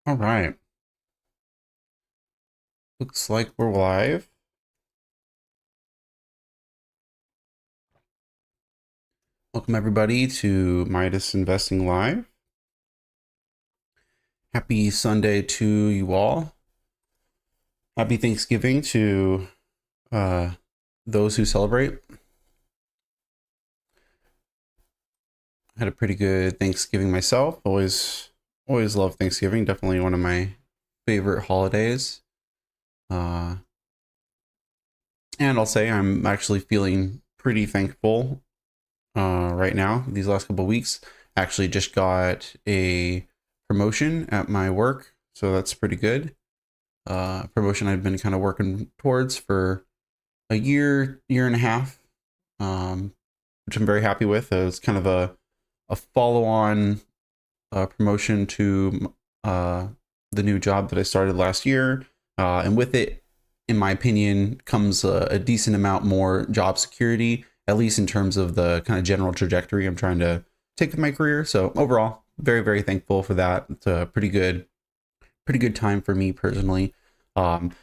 All right. Looks like we're live. Welcome everybody to Midas Investing Live. Happy Sunday to you all. Happy Thanksgiving to those who celebrate. I had a pretty good Thanksgiving myself. Always love Thanksgiving. Definitely one of my favorite holidays. And I'll say I'm actually feeling pretty thankful right now. These last couple of weeks, actually just got a promotion at my work, so that's pretty good. Promotion I've been kind of working towards for a year and a half, which I'm very happy with. It's kind of a follow-on promotion to the new job that I started last year, and with it, in my opinion, comes a decent amount more job security, at least in terms of the kind of general trajectory I'm trying to take with my career. So overall, very, very thankful for that. It's a pretty good time for me personally. Been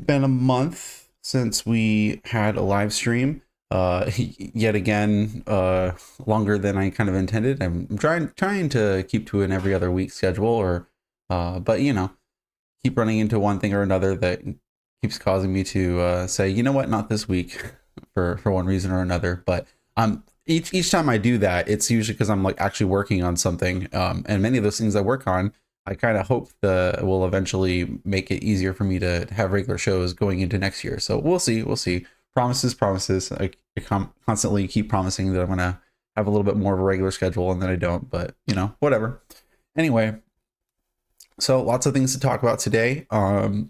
a month since we had a live stream. Yet again, longer than I kind of intended. I'm trying to keep to an every other week schedule, or but keep running into one thing or another that keeps causing me to say, you know what, not this week, for one reason or another. But each time I do that, it's usually because I'm like actually working on something, and many of those things I work on, I kind of hope will eventually make it easier for me to have regular shows going into next year. So we'll see. Promises. I constantly keep promising that I'm gonna have a little bit more of a regular schedule, and then I don't. But whatever. Anyway, so lots of things to talk about today. We'll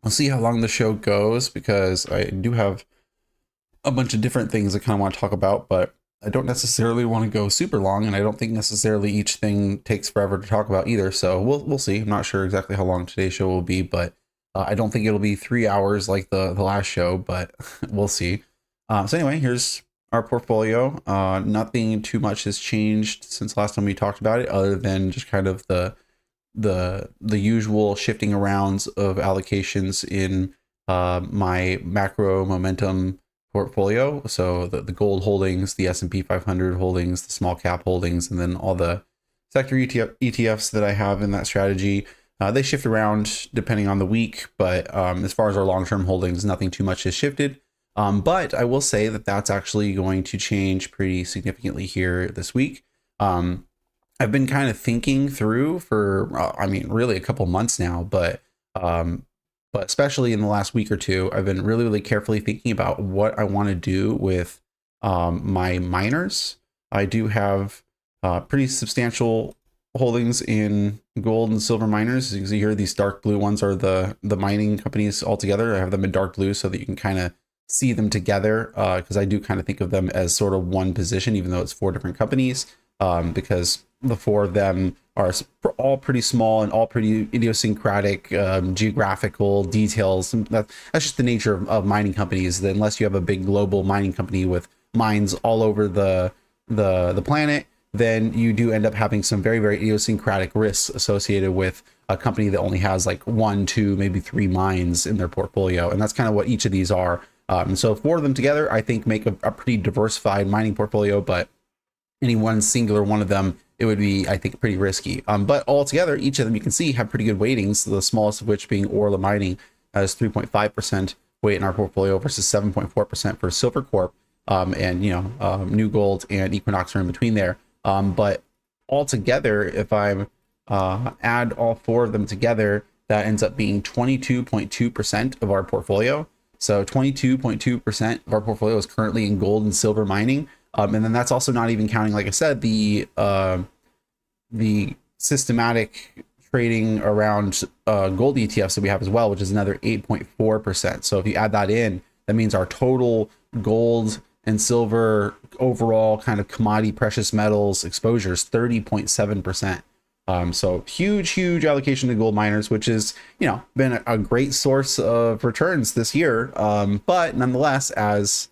see how long the show goes, because I do have a bunch of different things I kind of want to talk about, but I don't necessarily want to go super long, and I don't think necessarily each thing takes forever to talk about either. So we'll see. I'm not sure exactly how long today's show will be, but I don't think it'll be 3 hours like the last show, but we'll see. So anyway, here's our portfolio. Nothing too much has changed since last time we talked about it, other than just kind of the usual shifting arounds of allocations in my macro momentum portfolio. So the gold holdings, the S&P 500 holdings, the small cap holdings, and then all the sector ETFs that I have in that strategy. They shift around depending on the week, but as far as our long-term holdings, nothing too much has shifted. But I will say that that's actually going to change pretty significantly here this week. I've been kind of thinking through for, really a couple months now, but especially in the last week or two, I've been really, really carefully thinking about what I want to do with my miners. I do have pretty substantial holdings in gold and silver miners. As you can see here, these dark blue ones are the mining companies altogether. I have them in dark blue so that you can kind of see them together, because I do kind of think of them as sort of one position, even though it's 4 different companies, because the 4 of them are all pretty small and all pretty idiosyncratic geographical details. That's just the nature of mining companies, that unless you have a big global mining company with mines all over the planet, then you do end up having some very, very idiosyncratic risks associated with a company that only has like 1, 2, maybe 3 mines in their portfolio. And that's kind of what each of these are. And so 4 of them together, I think, make a pretty diversified mining portfolio, but any one singular one of them, it would be, I think, pretty risky. But altogether, each of them, you can see, have pretty good weightings, the smallest of which being Orla Mining has 3.5% weight in our portfolio versus 7.4% for Silver Corp. And New Gold and Equinox are in between there. But altogether, if I add all 4 of them together, that ends up being 22.2% of our portfolio. So 22.2% of our portfolio is currently in gold and silver mining. And then that's also not even counting, like I said, the systematic trading around gold ETFs that we have as well, which is another 8.4%. So if you add that in, that means our total gold and silver overall kind of commodity precious metals exposure is 30.7%. So huge allocation to gold miners, which is, been a great source of returns this year. But nonetheless, as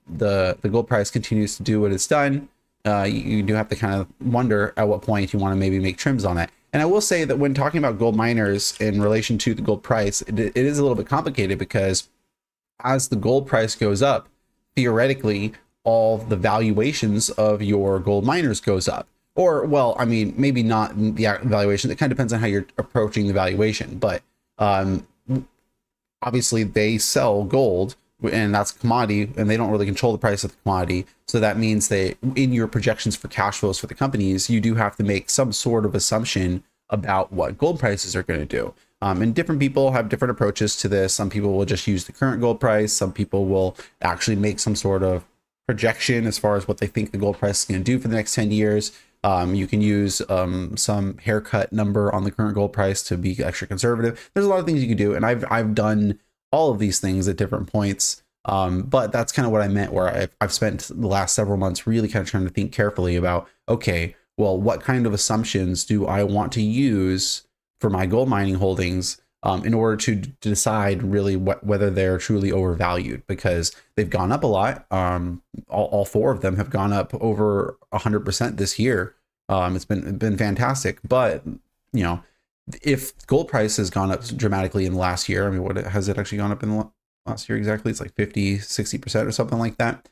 the gold price continues to do what it's done, you do have to kind of wonder at what point you want to maybe make trims on it. And I will say that when talking about gold miners in relation to the gold price, it is a little bit complicated because as the gold price goes up, theoretically, all the valuations of your gold miners goes up. Or, well, I mean, maybe not the valuation. It kind of depends on how you're approaching the valuation. But obviously, they sell gold, and that's a commodity, and they don't really control the price of the commodity. So that means that in your projections for cash flows for the companies, you do have to make some sort of assumption about what gold prices are going to do. And different people have different approaches to this. Some people will just use the current gold price. Some people will actually make some sort of projection as far as what they think the gold price is going to do for the next 10 years. You can use some haircut number on the current gold price to be extra conservative. There's a lot of things you can do, and I've done all of these things at different points. But that's kind of what I meant, where I've spent the last several months really kind of trying to think carefully about, okay, well, what kind of assumptions do I want to use for my gold mining holdings in order to decide really whether they're truly overvalued, because they've gone up a lot. All four of them have gone up over 100% this year. It's been fantastic. But, you know, if gold price has gone up dramatically in the last year, I mean, what has it actually gone up in the last year exactly? It's like 50-60% or something like that.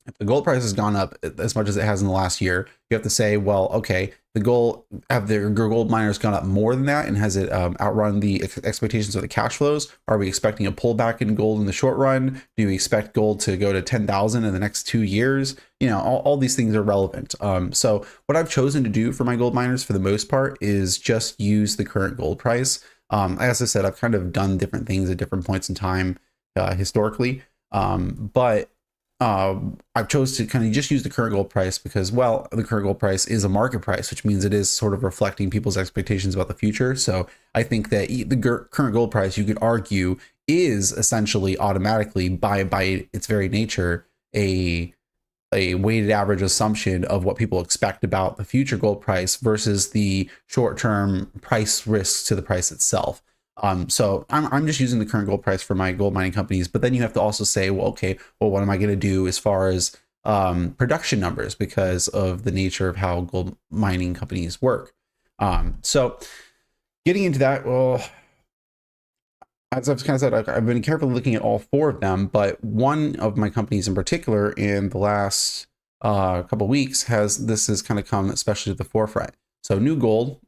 If the gold price has gone up as much as it has in the last year, you have to say, well, okay, have the gold miners gone up more than that, and has it outrun the expectations of the cash flows? Are we expecting a pullback in gold in the short run? Do we expect gold to go to 10,000 in the next 2 years? You know, all these things are relevant. So what I've chosen to do for my gold miners for the most part is just use the current gold price. As I said, I've kind of done different things at different points in time historically, but I've chose to kind of just use the current gold price because, well, the current gold price is a market price, which means it is sort of reflecting people's expectations about the future. So I think that the current gold price, you could argue, is essentially automatically by its very nature a weighted average assumption of what people expect about the future gold price versus the short-term price risks to the price itself. So I'm just using the current gold price for my gold mining companies, but then you have to also say, well, okay, well, what am I going to do as far as production numbers because of the nature of how gold mining companies work? So getting into that, well, as I've kind of said, I've been carefully looking at all four of them, but one of my companies in particular in the last couple of weeks has kind of come especially to the forefront. So New Gold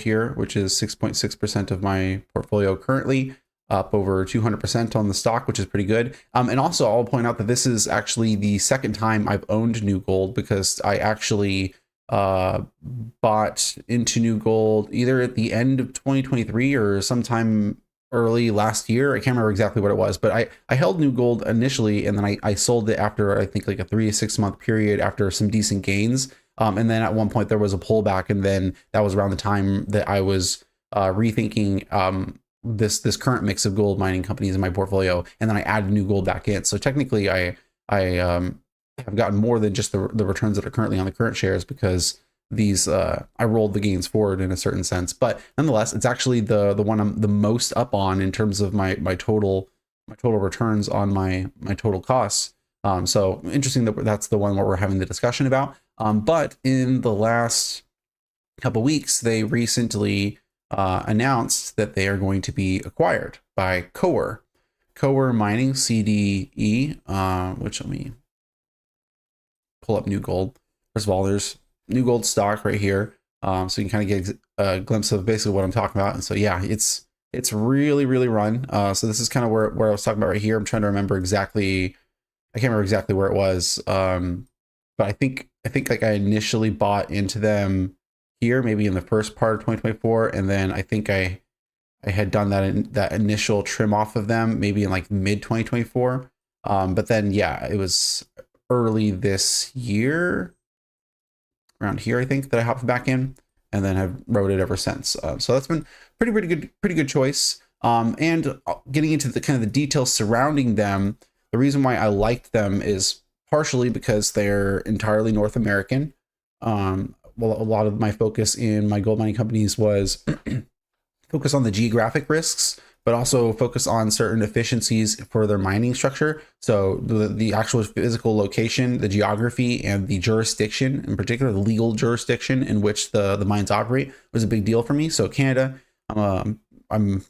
here, which is 6.6% of my portfolio currently, up over 200% on the stock, which is pretty good. And also I'll point out that this is actually the second time I've owned New Gold, because I actually bought into New Gold either at the end of 2023 or sometime early last year. I can't remember exactly what it was, but I held New Gold initially, and then I sold it after, I think, like a 3 to 6 month period after some decent gains. And then at one point there was a pullback, and then that was around the time that I was rethinking this current mix of gold mining companies in my portfolio, and then I added New Gold back in. So technically, I have gotten more than just the returns that are currently on the current shares, because these I rolled the gains forward in a certain sense. But nonetheless, it's actually the one I'm the most up on in terms of my total returns on my total costs. So interesting that that's the one where we're having the discussion about. But in the last couple weeks, they recently announced that they are going to be acquired by Coeur Mining, CDE, which, let me pull up New Gold. First of all, there's New Gold stock right here. So you can kind of get a glimpse of basically what I'm talking about. And so, yeah, it's really, really run. So this is kind of where I was talking about right here. I'm trying to remember exactly. I can't remember exactly where it was. But I think like I initially bought into them here, maybe in the first part of 2024. And then I think I had done that initial trim off of them, maybe in like mid 2024. But then, yeah, it was early this year, around here, I think, that I hopped back in, and then have rode it ever since. So that's been pretty good choice. And getting into the kind of the details surrounding them, the reason why I liked them is partially because they're entirely North American. Well, a lot of my focus in my gold mining companies was focus on the geographic risks but also focus on certain efficiencies for their mining structure. So the actual physical location, the geography, and the jurisdiction, in particular the legal jurisdiction in which the mines operate, was a big deal for me. So Canada, I'm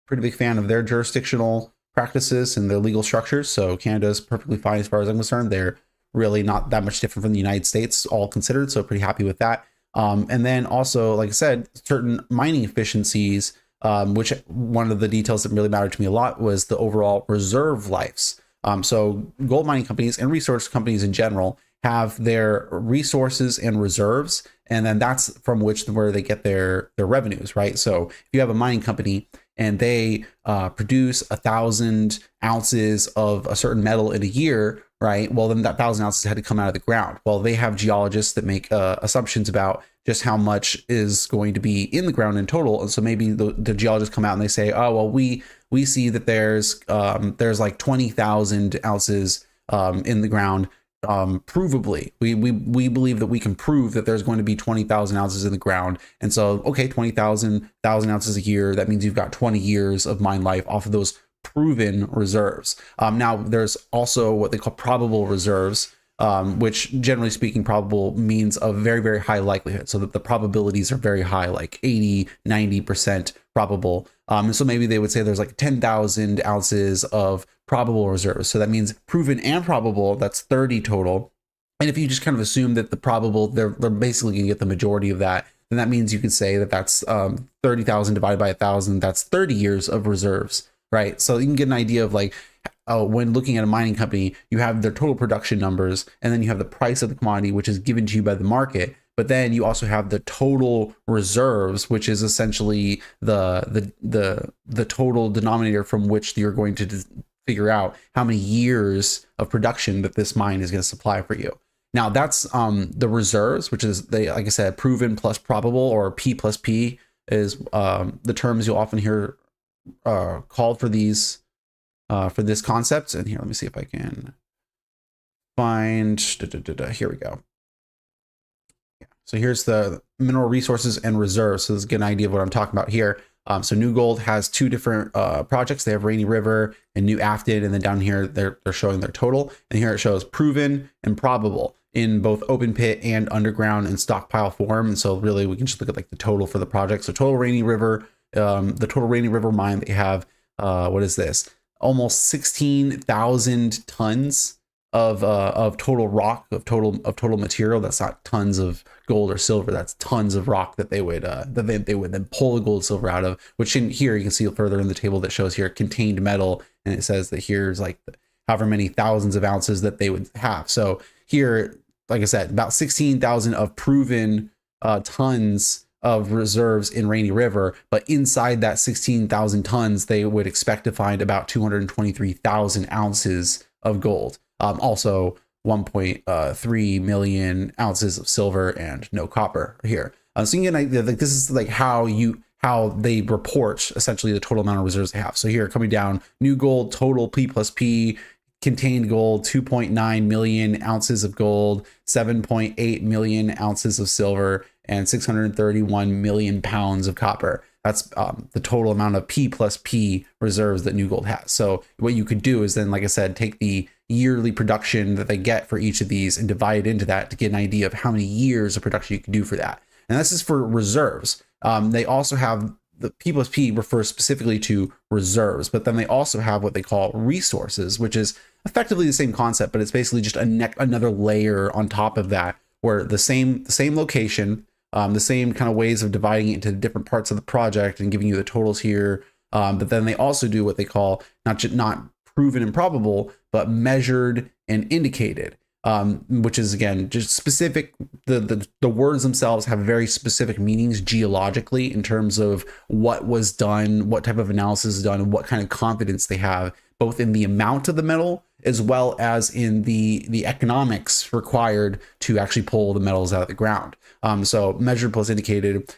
pretty big fan of their jurisdictional practices and their legal structures. So Canada is perfectly fine as far as I'm concerned. They're really not that much different from the United States, all considered. So pretty happy with that. And then also, like I said, certain mining efficiencies, which one of the details that really mattered to me a lot was the overall reserve lives. So gold mining companies and resource companies in general have their resources and reserves, and then that's from where they get their revenues, right? So if you have a mining company and they produce 1,000 ounces of a certain metal in a year, right? Well, then that 1,000 ounces had to come out of the ground. Well, they have geologists that make assumptions about just how much is going to be in the ground in total. And so maybe the geologists come out and they say, oh, well, we see that there's like 20,000 ounces in the ground. Provably, we believe that we can prove that there's going to be 20,000 ounces in the ground. And so, okay, 20,000 ounces a year. That means you've got 20 years of mine life off of those proven reserves. Now there's also what they call probable reserves, which generally speaking, probable means a very, very high likelihood. So that the probabilities are very high, like 80-90% probable. And so maybe they would say there's like 10,000 ounces of probable reserves. So that means proven and probable, that's 30 total. And if you just kind of assume that the probable, they're basically going to get the majority of that, then that means you could say that that's 30,000 divided by 1,000, that's 30 years of reserves, right? So you can get an idea of like, when looking at a mining company, you have their total production numbers, and then you have the price of the commodity, which is given to you by the market. But then you also have the total reserves, which is essentially the total denominator from which you're going to figure out how many years of production that this mine is going to supply for you. Now that's the reserves, which is like I said, proven plus probable, or P plus P is the terms you'll often hear called for these. For this concept. And here, let me see if I can find, here we go. Yeah. So here's the mineral resources and reserves. So this is a good idea of what I'm talking about here. So New Gold has two different projects. They have Rainy River and New Afton, and then down here they're showing their total. And here it shows proven and probable in both open pit and underground and stockpile form. And so really we can just look at like the total for the project. So total Rainy River, the total Rainy River mine, they have, what is this? Almost 16,000 tons of total rock, of total material. That's not tons of gold or silver. That's tons of rock that they would they would then pull the gold silver out of. Which in here you can see further in the table that shows here contained metal, and it says that here's like however many thousands of ounces that they would have. So here, like I said, about 16,000 of proven tons of reserves in Rainy River, but inside that 16,000 tons, they would expect to find about 223,000 ounces of gold. Also 1.3 million ounces of silver and no copper here. So you can get an idea, like this is like how they report essentially the total amount of reserves they have. So here coming down, New Gold total P plus P, contained gold 2.9 million ounces of gold, 7.8 million ounces of silver, and 631 million pounds of copper. That's the total amount of P plus P reserves that New Gold has. So what you could do is then, like I said, take the yearly production that they get for each of these and divide it into that to get an idea of how many years of production you can do for that. And this is for reserves. They also have the P plus P refers specifically to reserves, but then they also have what they call resources, which is effectively the same concept, but it's basically just another layer on top of that, where the same location, the same kind of ways of dividing it into different parts of the project and giving you the totals here. But then they also do what they call not proven and probable, but measured and indicated, which is again just specific. The words themselves have very specific meanings geologically in terms of what was done, what type of analysis is done, and what kind of confidence they have, both in the amount of the metal as well as in the economics required to actually pull the metals out of the ground. So measured plus indicated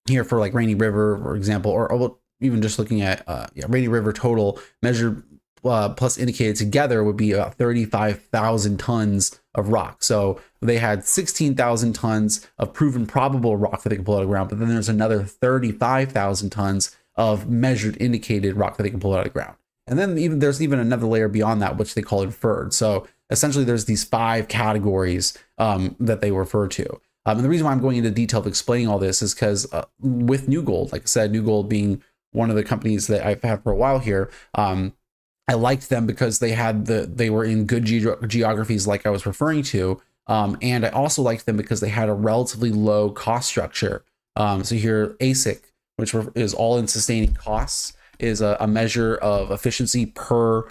here for like Rainy River, for example, or even just looking at Rainy River total measured plus indicated together would be about 35,000 tons of rock. So they had 16,000 tons of proven probable rock that they could pull out of the ground, but then there's another 35,000 tons of measured indicated rock that they can pull out of the ground. And then there's even another layer beyond that, which they call inferred. So essentially there's these 5 categories that they refer to. And the reason why I'm going into detail of explaining all this is because with New Gold, like I said, New Gold being one of the companies that I've had for a while here, I liked them because they were in good geographies like I was referring to. And I also liked them because they had a relatively low cost structure. So here ASIC, which is all in sustaining costs, is a measure of efficiency per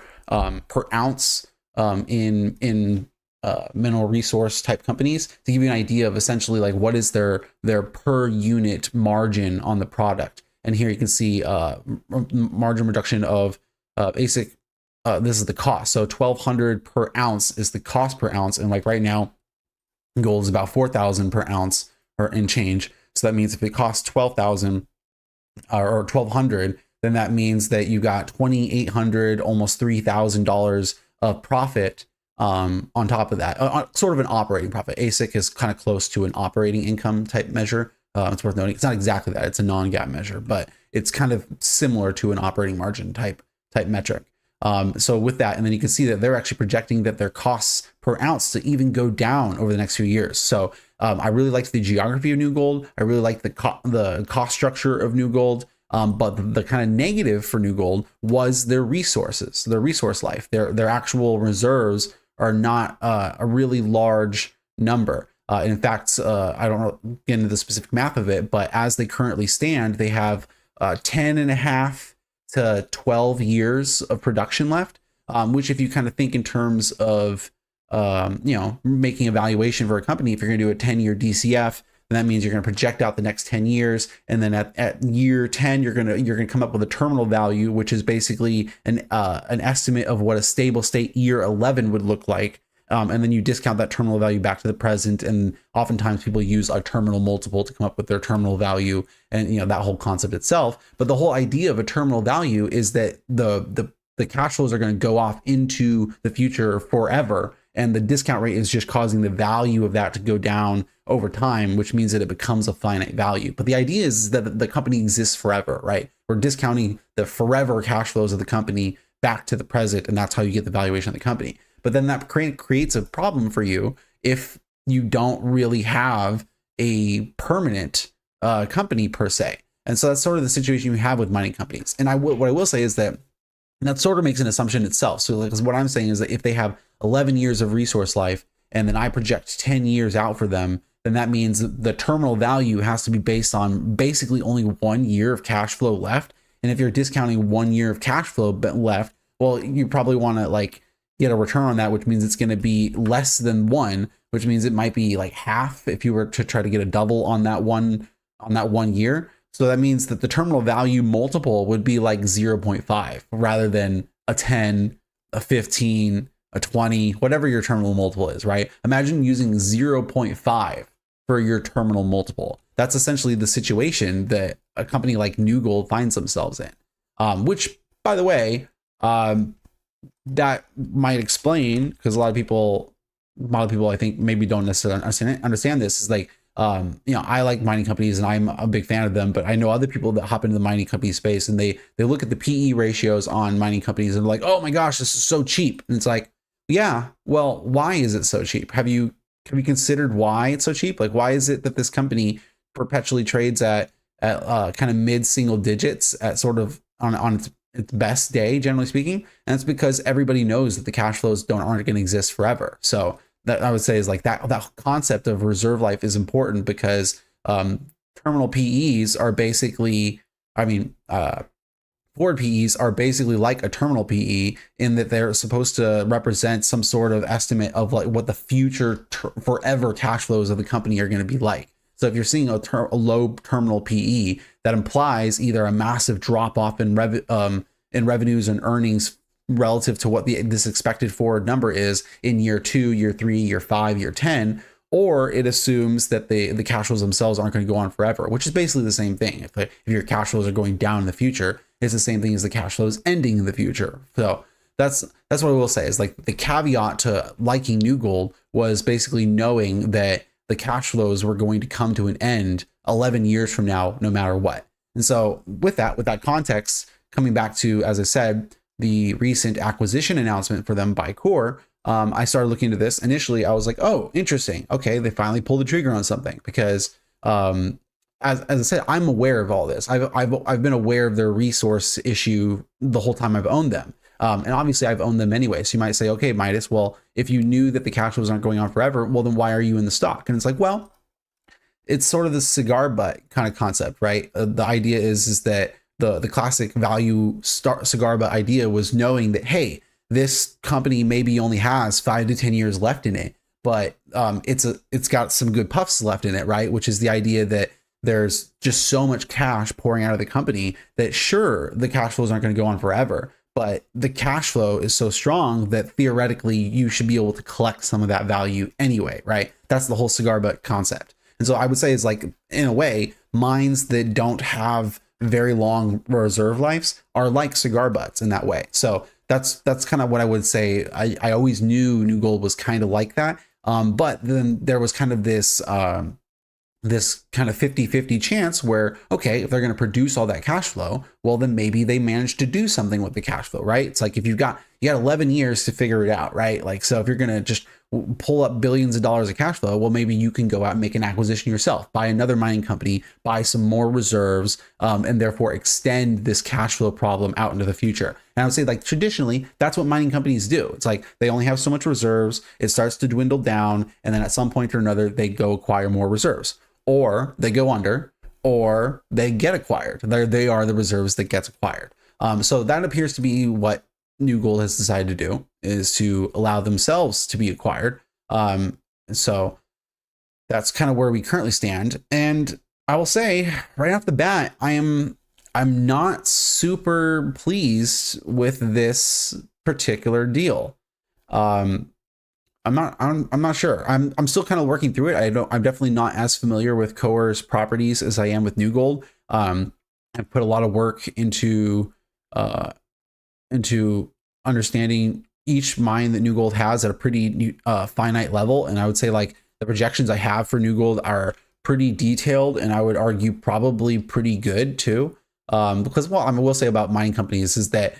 ounce in mineral resource type companies, to give you an idea of essentially like what is their per unit margin on the product. And here you can see margin reduction of ASIC. This is the cost. So 1,200 per ounce is the cost per ounce. And like right now, gold is about 4,000 per ounce or in change. So that means if it costs 12,000 or 1,200, then that means that you got $2,800, almost $3,000 of profit on top of that, sort of an operating profit. ASIC is kind of close to an operating income type measure. It's worth noting. It's not exactly that. It's a non-GAAP measure, but it's kind of similar to an operating margin type metric. So with that, and then you can see that they're actually projecting that their costs per ounce to even go down over the next few years. So I really liked the geography of New Gold. I really liked the cost structure of New Gold. But the kind of negative for New Gold was their resources, their resource life. Their actual reserves are not a really large number. In fact, I don't get into the specific math of it, but as they currently stand, they have 10 and a half to 12 years of production left, which if you kind of think in terms of, making a valuation for a company, if you're going to do a 10-year DCF, then that means you're going to project out the next 10 years. And then at year 10, you're going to come up with a terminal value, which is basically an estimate of what a stable state year 11 would look like. And then you discount that terminal value back to the present. And oftentimes people use a terminal multiple to come up with their terminal value and, that whole concept itself. But the whole idea of a terminal value is that the cash flows are going to go off into the future forever. And the discount rate is just causing the value of that to go down over time, which means that it becomes a finite value. But the idea is that the company exists forever, right? We're discounting the forever cash flows of the company back to the present, and that's how you get the valuation of the company. But then that creates a problem for you if you don't really have a permanent company per se. And so that's sort of the situation you have with mining companies. And what I will say is that sort of makes an assumption itself. So like, what I'm saying is that if they have 11 years of resource life, and then I project 10 years out for them, then that means the terminal value has to be based on basically only 1 year of cash flow left. And if you're discounting 1 year of cash flow left, well, you probably want to get a return on that, which means it's going to be less than 1, which means it might be like half if you were to try to get a double on that 1 year. So that means that the terminal value multiple would be like 0.5 rather than a 10, a 15, a 20, whatever your terminal multiple is, right? Imagine using 0.5 for your terminal multiple. That's essentially the situation that a company like New Gold finds themselves in, which, by the way, that might explain, because a lot of people I think maybe don't necessarily understand this, is like, I like mining companies and I'm a big fan of them, but I know other people that hop into the mining company space and they look at the PE ratios on mining companies and they're like, oh my gosh, this is so cheap. And it's like, yeah, well, why is it so cheap? Have you considered why it's so cheap? Like, why is it that this company perpetually trades at kind of mid single digits at sort of on its best day, generally speaking? And it's because everybody knows that the cash flows aren't going to exist forever. So that I would say is like that concept of reserve life is important because terminal PEs are basically, forward PEs are basically like a terminal PE in that they're supposed to represent some sort of estimate of like what the future forever cash flows of the company are going to be like. So if you're seeing a low terminal PE, that implies either a massive drop off in revenues and earnings relative to what this expected forward number is in year 2, year 3, year 5, year 10, or it assumes that the cash flows themselves aren't going to go on forever, which is basically the same thing. If your cash flows are going down in the future, it's the same thing as the cash flows ending in the future. So that's what I will say is like the caveat to liking New Gold was basically knowing that the cash flows were going to come to an end 11 years from now, no matter what. And so with that context, coming back to, as I said, the recent acquisition announcement for them by Core, I started looking into this. Initially, I was like, oh, interesting. Okay, they finally pulled the trigger on something, because as I said, I'm aware of all this. I've been aware of their resource issue the whole time I've owned them. And obviously I've owned them anyway. So you might say, okay, Midas, well, if you knew that the cash flows aren't going on forever, well, then why are you in the stock? And it's like, well, it's sort of the cigar butt kind of concept, right? The idea is that the classic value cigar butt idea was knowing that, hey, this company maybe only has 5 to 10 years left in it, but it's got some good puffs left in it, right? Which is the idea that there's just so much cash pouring out of the company that sure, the cash flows aren't going to go on forever, but the cash flow is so strong that theoretically you should be able to collect some of that value anyway, right? That's the whole cigar butt concept. And so I would say it's like, in a way, mines that don't have very long reserve lives are like cigar butts in that way. So that's kind of what I would say. I always knew New Gold was kind of like that. But then there was kind of this kind of 50-50 chance where, okay, if they're going to produce all that cash flow, well, then maybe they managed to do something with the cash flow, right? It's like, if you got 11 years to figure it out, right? Like, so if you're going to just pull up billions of dollars of cash flow, well, maybe you can go out and make an acquisition yourself, buy another mining company, buy some more reserves, and therefore extend this cash flow problem out into the future. And I would say, like, traditionally, that's what mining companies do. It's like they only have so much reserves, it starts to dwindle down, and then at some point or another, they go acquire more reserves, or they go under, or they get acquired. They are the reserves that gets acquired. So that appears to be what New Gold has decided to do, is to allow themselves to be acquired. So that's kind of where we currently stand. And I will say right off the bat, I'm not super pleased with this particular deal. I'm not sure. I'm still kind of working through it. I'm definitely not as familiar with Core's properties as I am with New Gold. I've put a lot of work into understanding each mine that New Gold has at a pretty finite level. And I would say, like, the projections I have for New Gold are pretty detailed, and I would argue probably pretty good too. Because what I will say about mining companies is that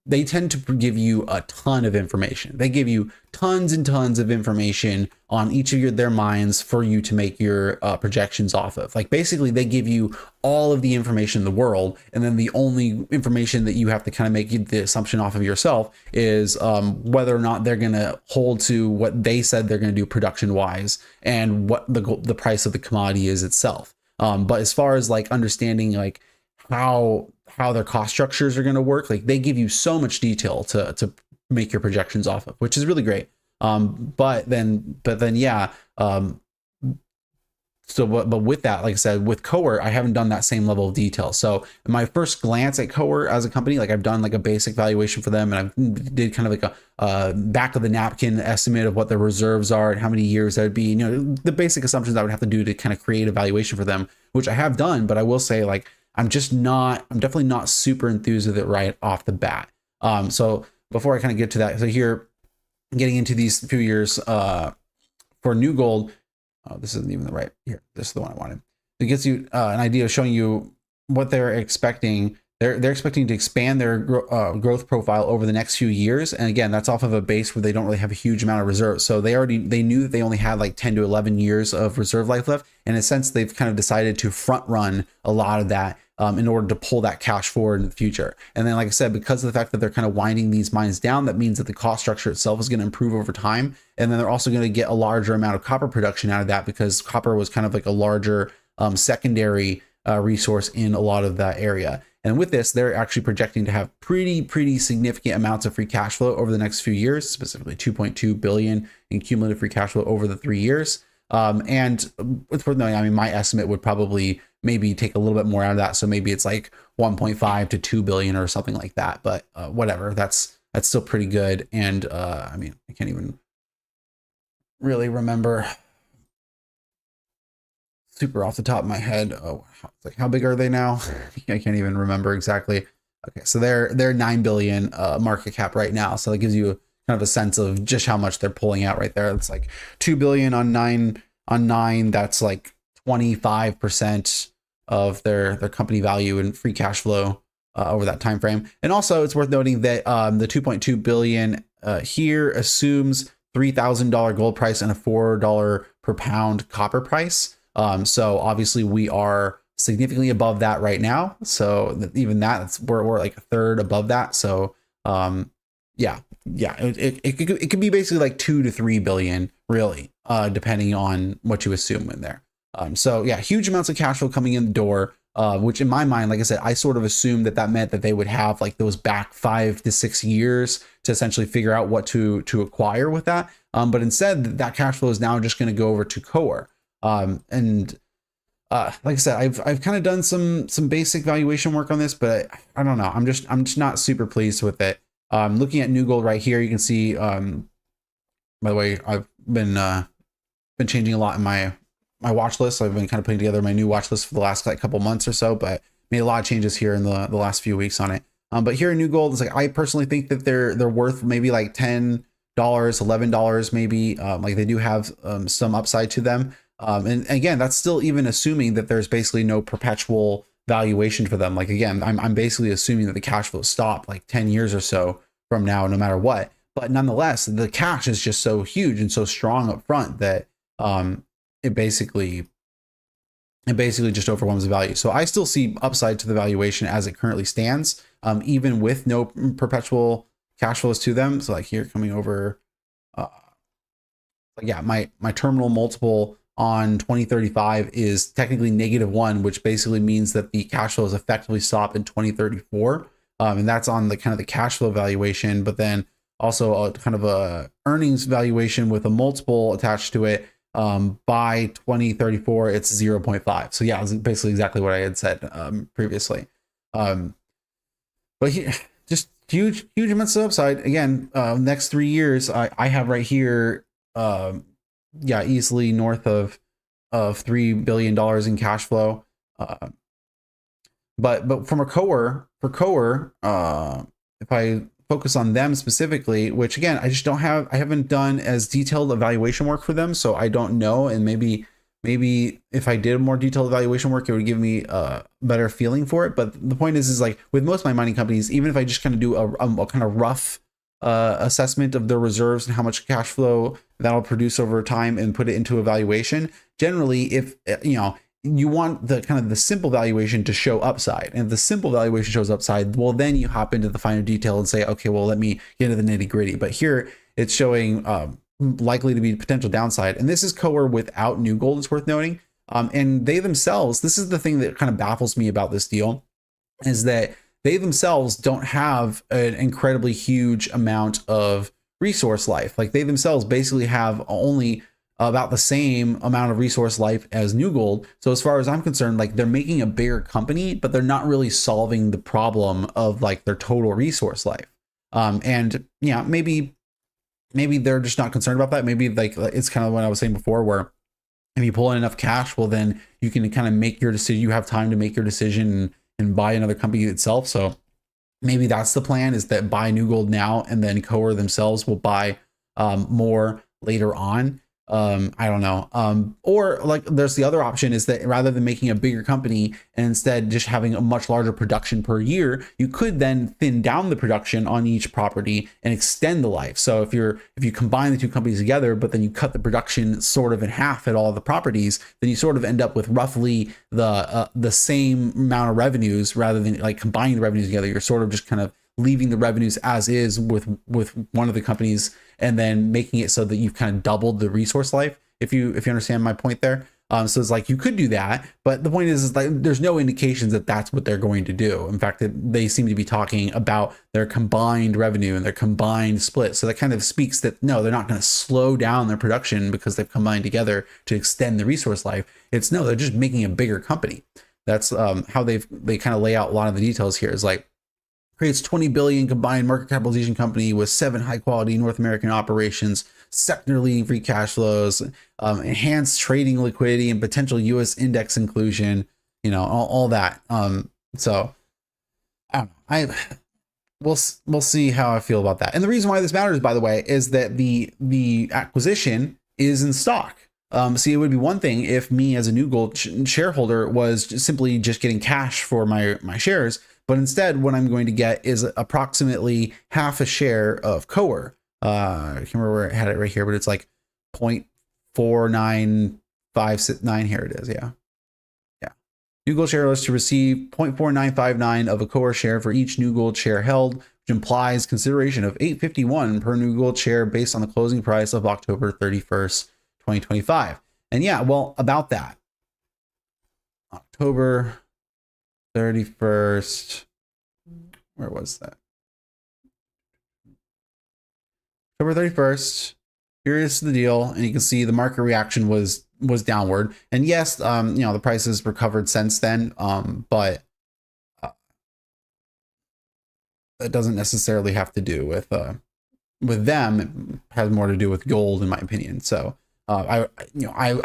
they tend to give you a ton of information. They give you tons and tons of information on each of their mines for you to make your projections off of. Like, basically, they give you all of the information in the world, and then the only information that you have to kind of make the assumption off of yourself is whether or not they're going to hold to what they said they're going to do production wise, and what the price of the commodity is itself. But as far as like understanding like how their cost structures are going to work, like, they give you so much detail to make your projections off of, which is really great. But then yeah. But with that, like I said, with Core, I haven't done that same level of detail. So my first glance at Core as a company, like, I've done like a basic valuation for them, and I did kind of like a back of the napkin estimate of what their reserves are and how many years that would be, the basic assumptions I would have to do to kind of create a valuation for them, which I have done. But I will say, like, I'm definitely not super enthused with it right off the bat. So before I kind of get to that, so here, getting into these few years for New Gold, this isn't even the right here. This is the one I wanted. It gives you an idea of showing you what they're expecting. They're expecting to expand their growth profile over the next few years. And again, that's off of a base where they don't really have a huge amount of reserves. So they knew that they only had like 10 to 11 years of reserve life left. And in a sense, they've kind of decided to front run a lot of that in order to pull that cash forward in the future. And then, like I said, because of the fact that they're kind of winding these mines down, that means that the cost structure itself is going to improve over time. And then they're also going to get a larger amount of copper production out of that, because copper was kind of like a larger secondary resource in a lot of that area. And with this, they're actually projecting to have pretty significant amounts of free cash flow over the next few years, specifically 2.2 billion in cumulative free cash flow over the 3 years. And it's worth knowing, I mean, my estimate would probably maybe take a little bit more out of that. So maybe it's like 1.5 to 2 billion or something like that. But whatever, that's still pretty good. And I mean, I can't even really remember super off the top of my head. Oh, like, how big are they now? I can't even remember exactly. Okay, so they're 9 billion market cap right now. So that gives you kind of a sense of just how much they're pulling out right there. It's like 2 billion on nine. That's like 25% of their company value and free cash flow over that time frame. And also, it's worth noting that the 2.2 billion here assumes $3,000 gold price and a $4 per pound copper price. So obviously, we are significantly above that right now. So even that's we're like a third above that. So yeah, it could be basically like 2 to 3 billion, really, depending on what you assume in there. So yeah, huge amounts of cash flow coming in the door, which in my mind, like I said, I sort of assumed that meant that they would have like those back 5 to 6 years to essentially figure out what to acquire with that. But instead, that cash flow is now just going to go over to Core. And like I said, I've kind of done some basic valuation work on this, but I don't know. I'm just not super pleased with it. Looking at New Gold right here, you can see. By the way, I've been changing a lot in my watch list. I've been kind of putting together my new watch list for the last like couple months or so, but made a lot of changes here in the last few weeks on it. But here in New Gold, it's like I personally think that they're worth maybe like $10, $11 maybe. Like they do have some upside to them. And again, that's still even assuming that there's basically no perpetual valuation for them. Like again, I'm basically assuming that the cash flow stop like 10 years or so from now, no matter what. But nonetheless, the cash is just so huge and so strong up front that it basically just overwhelms the value. So I still see upside to the valuation as it currently stands, even with no perpetual cash flows to them. So like here coming over, yeah, my terminal multiple on 2035 is technically -1, which basically means that the cash flows effectively stop in 2034. And that's on the kind of the cash flow valuation, but then also a kind of a earnings valuation with a multiple attached to it. By 2034, it's 0.5. So yeah, it's basically exactly what I had said previously. But here, just huge amounts of upside. Again, next 3 years, I have right here, yeah, easily north of $3 billion in cash flow. But from a Core, if I focus on them specifically, which again, I haven't done as detailed evaluation work for them, so I don't know. And maybe if I did more detailed evaluation work, it would give me a better feeling for it. But the point is like with most of my mining companies, even if I just kind of do a kind of rough assessment of their reserves and how much cash flow that'll produce over time and put it into evaluation, generally, if you want the kind of the simple valuation to show upside, and if the simple valuation shows upside, well, then you hop into the finer detail and say, okay, well, let me get into the nitty gritty. But here it's showing likely to be potential downside. And this is Core without New Gold, it's worth noting. And they themselves, this is the thing that kind of baffles me about this deal, is that they themselves don't have an incredibly huge amount of resource life. Like they themselves basically have only about the same amount of resource life as New Gold. So as far as I'm concerned, like they're making a bigger company, but they're not really solving the problem of like their total resource life. And yeah, maybe they're just not concerned about that. Maybe like it's kind of what I was saying before, where if you pull in enough cash, well, then you can kind of make your decision. You have time to make your decision and buy another company itself. So maybe that's the plan, is that buy New Gold now, and then Core themselves will buy more later on. I don't know. Or like there's the other option, is that rather than making a bigger company and instead just having a much larger production per year, you could then thin down the production on each property and extend the life. So if you combine the two companies together, but then you cut the production sort of in half at all the properties, then you sort of end up with roughly the same amount of revenues, rather than like combining the revenues together. You're sort of just kind of leaving the revenues as is with one of the companies, and then making it so that you've kind of doubled the resource life, if you understand my point there. So it's like you could do that, but the point is like there's no indications that that's what they're going to do. In fact, they seem to be talking about their combined revenue and their combined split. So that kind of speaks that no, they're not going to slow down their production because they've combined together to extend the resource life. It's no, they're just making a bigger company. That's how they kind of lay out a lot of the details here. Is like, creates 20 billion combined market capitalization company with 7 high quality North American operations, sector leading free cash flows, enhanced trading liquidity, and potential US index inclusion, all that. So I don't know. We'll see how I feel about that. And the reason why this matters, by the way, is that the acquisition is in stock. See, it would be one thing if me as a New Gold shareholder was simply just getting cash for my shares, but instead what I'm going to get is approximately half a share of Coer. I can't remember where I had it right here, but it's like 0.49569. Here it is. Yeah. Yeah. New Gold shareholders to receive 0.4959 of a Coer share for each New Gold share held, which implies consideration of $8.51 per New Gold share based on the closing price of October 31st, 2025. And yeah, well, about that, October 31st, where was that? October 31st, here is the deal. And you can see the market reaction was downward. And yes, the prices recovered since then, but that doesn't necessarily have to do with them. It has more to do with gold, in my opinion. So I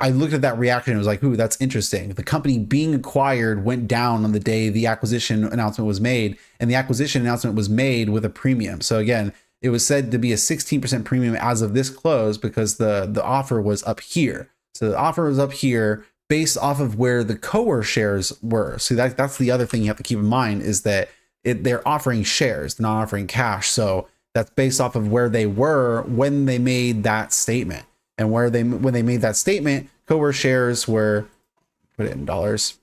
looked at that reaction and was like, ooh, that's interesting. The company being acquired went down on the day the acquisition announcement was made, and the acquisition announcement was made with a premium. So again, it was said to be a 16% premium as of this close because the offer was up here. So the offer was up here based off of where the Coer shares were. So that's the other thing you have to keep in mind is that they're offering shares, they're not offering cash. So that's based off of where they were when they made that statement. And when they made that statement, Coer shares were, put it in dollars,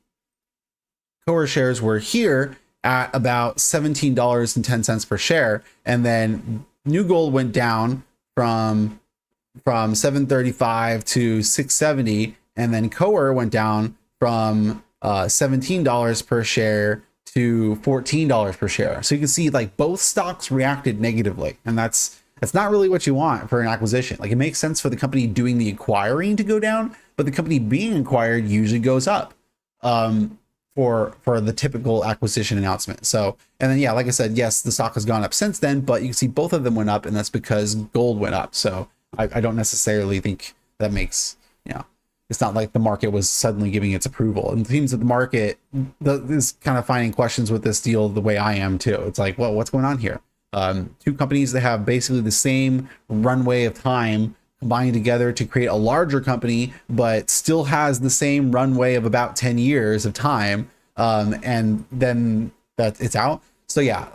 Coer shares were here at about $17.10 per share. And then New Gold went down from 735 to 670. And then Coer went down from $17 per share to $14 per share. So you can see like both stocks reacted negatively, and that's not really what you want for an acquisition. Like it makes sense for the company doing the acquiring to go down, but the company being acquired usually goes up for the typical acquisition announcement. So, and then yeah, like I said, yes, the stock has gone up since then, but you can see both of them went up, and that's because gold went up. So I don't necessarily think that makes, it's not like the market was suddenly giving its approval. And it seems that the market is kind of finding questions with this deal the way I am too. It's like, well, what's going on here? Two companies that have basically the same runway of time combining together to create a larger company, but still has the same runway of about 10 years of time. And then that it's out. So yeah.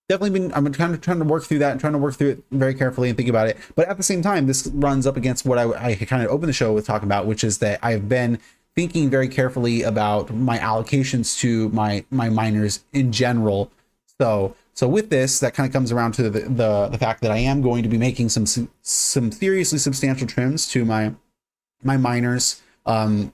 Definitely I'm kind of trying to work through that and trying to work through it very carefully and think about it. But at the same time, this runs up against what I kind of opened the show with talking about, which is that I've been thinking very carefully about my allocations to my miners in general. So with this, that kind of comes around to the fact that I am going to be making some seriously substantial trims to my miners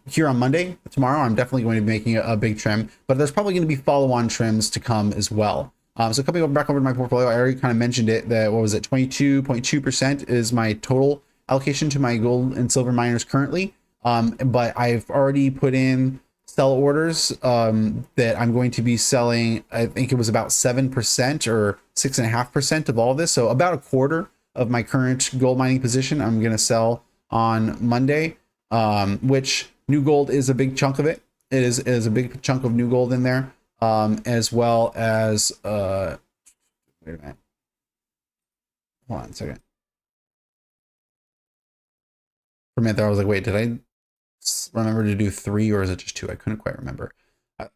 here on Monday. Tomorrow, I'm definitely going to be making a big trim, but there's probably going to be follow-on trims to come as well. So coming back over to my portfolio, I already kind of mentioned it, that, what was it, 22.2% is my total allocation to my gold and silver miners currently. But I've already put in sell orders that I'm going to be selling. I think it was about 7% or 6.5% of all of this. So about a quarter of my current gold mining position, I'm going to sell on Monday, which New Gold is a big chunk of it. It is a big chunk of New Gold in there. As well as wait a minute, hold on a second. For a minute there, I was like, wait, did I remember to do 3 or is it just 2? I couldn't quite remember. I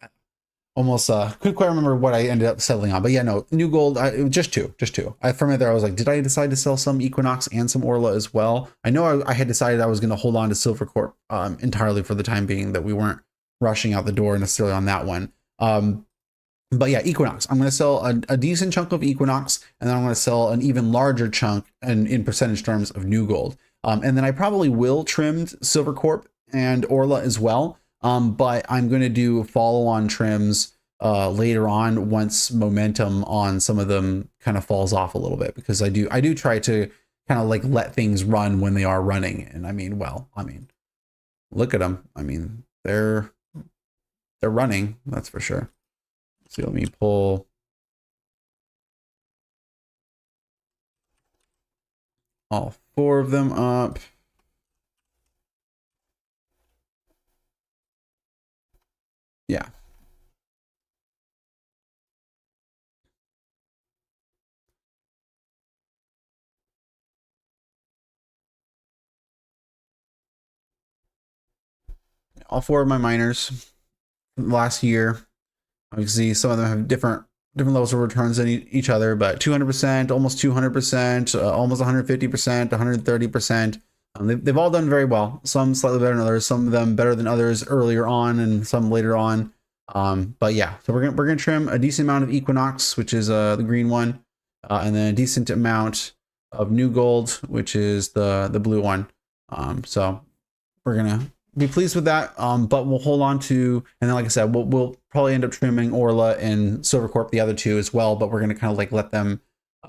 almost couldn't quite remember what I ended up settling on, but yeah, no, New Gold, just two. For a minute there, I was like, did I decide to sell some Equinox and some Orla as well? I know I had decided I was going to hold on to Silver Corp entirely for the time being, that we weren't rushing out the door necessarily on that one. But yeah, Equinox. I'm going to sell a decent chunk of Equinox, and then I'm going to sell an even larger chunk in percentage terms of New Gold. And then I probably will trim Silver Corp and Orla as well. But I'm going to do follow-on trims later on once momentum on some of them kind of falls off a little bit, because I do try to kind of like let things run when they are running. And I mean, look at them. I mean, they're running, that's for sure. So let me pull all 4 of them up. Yeah. all 4 of my miners last year. You can see some of them have different levels of returns than each other, but 200%, almost 200%, almost 150%, 130%. They've all done very well. Some slightly better than others. Some of them better than others earlier on, and some later on. But yeah, so we're gonna trim a decent amount of Equinox, which is the green one, and then a decent amount of New Gold, which is the blue one. So we're gonna be pleased with that. But we'll hold on to, and then like I said, we'll probably end up trimming Orla and Silvercorp, the other two as well. But we're gonna kind of like let them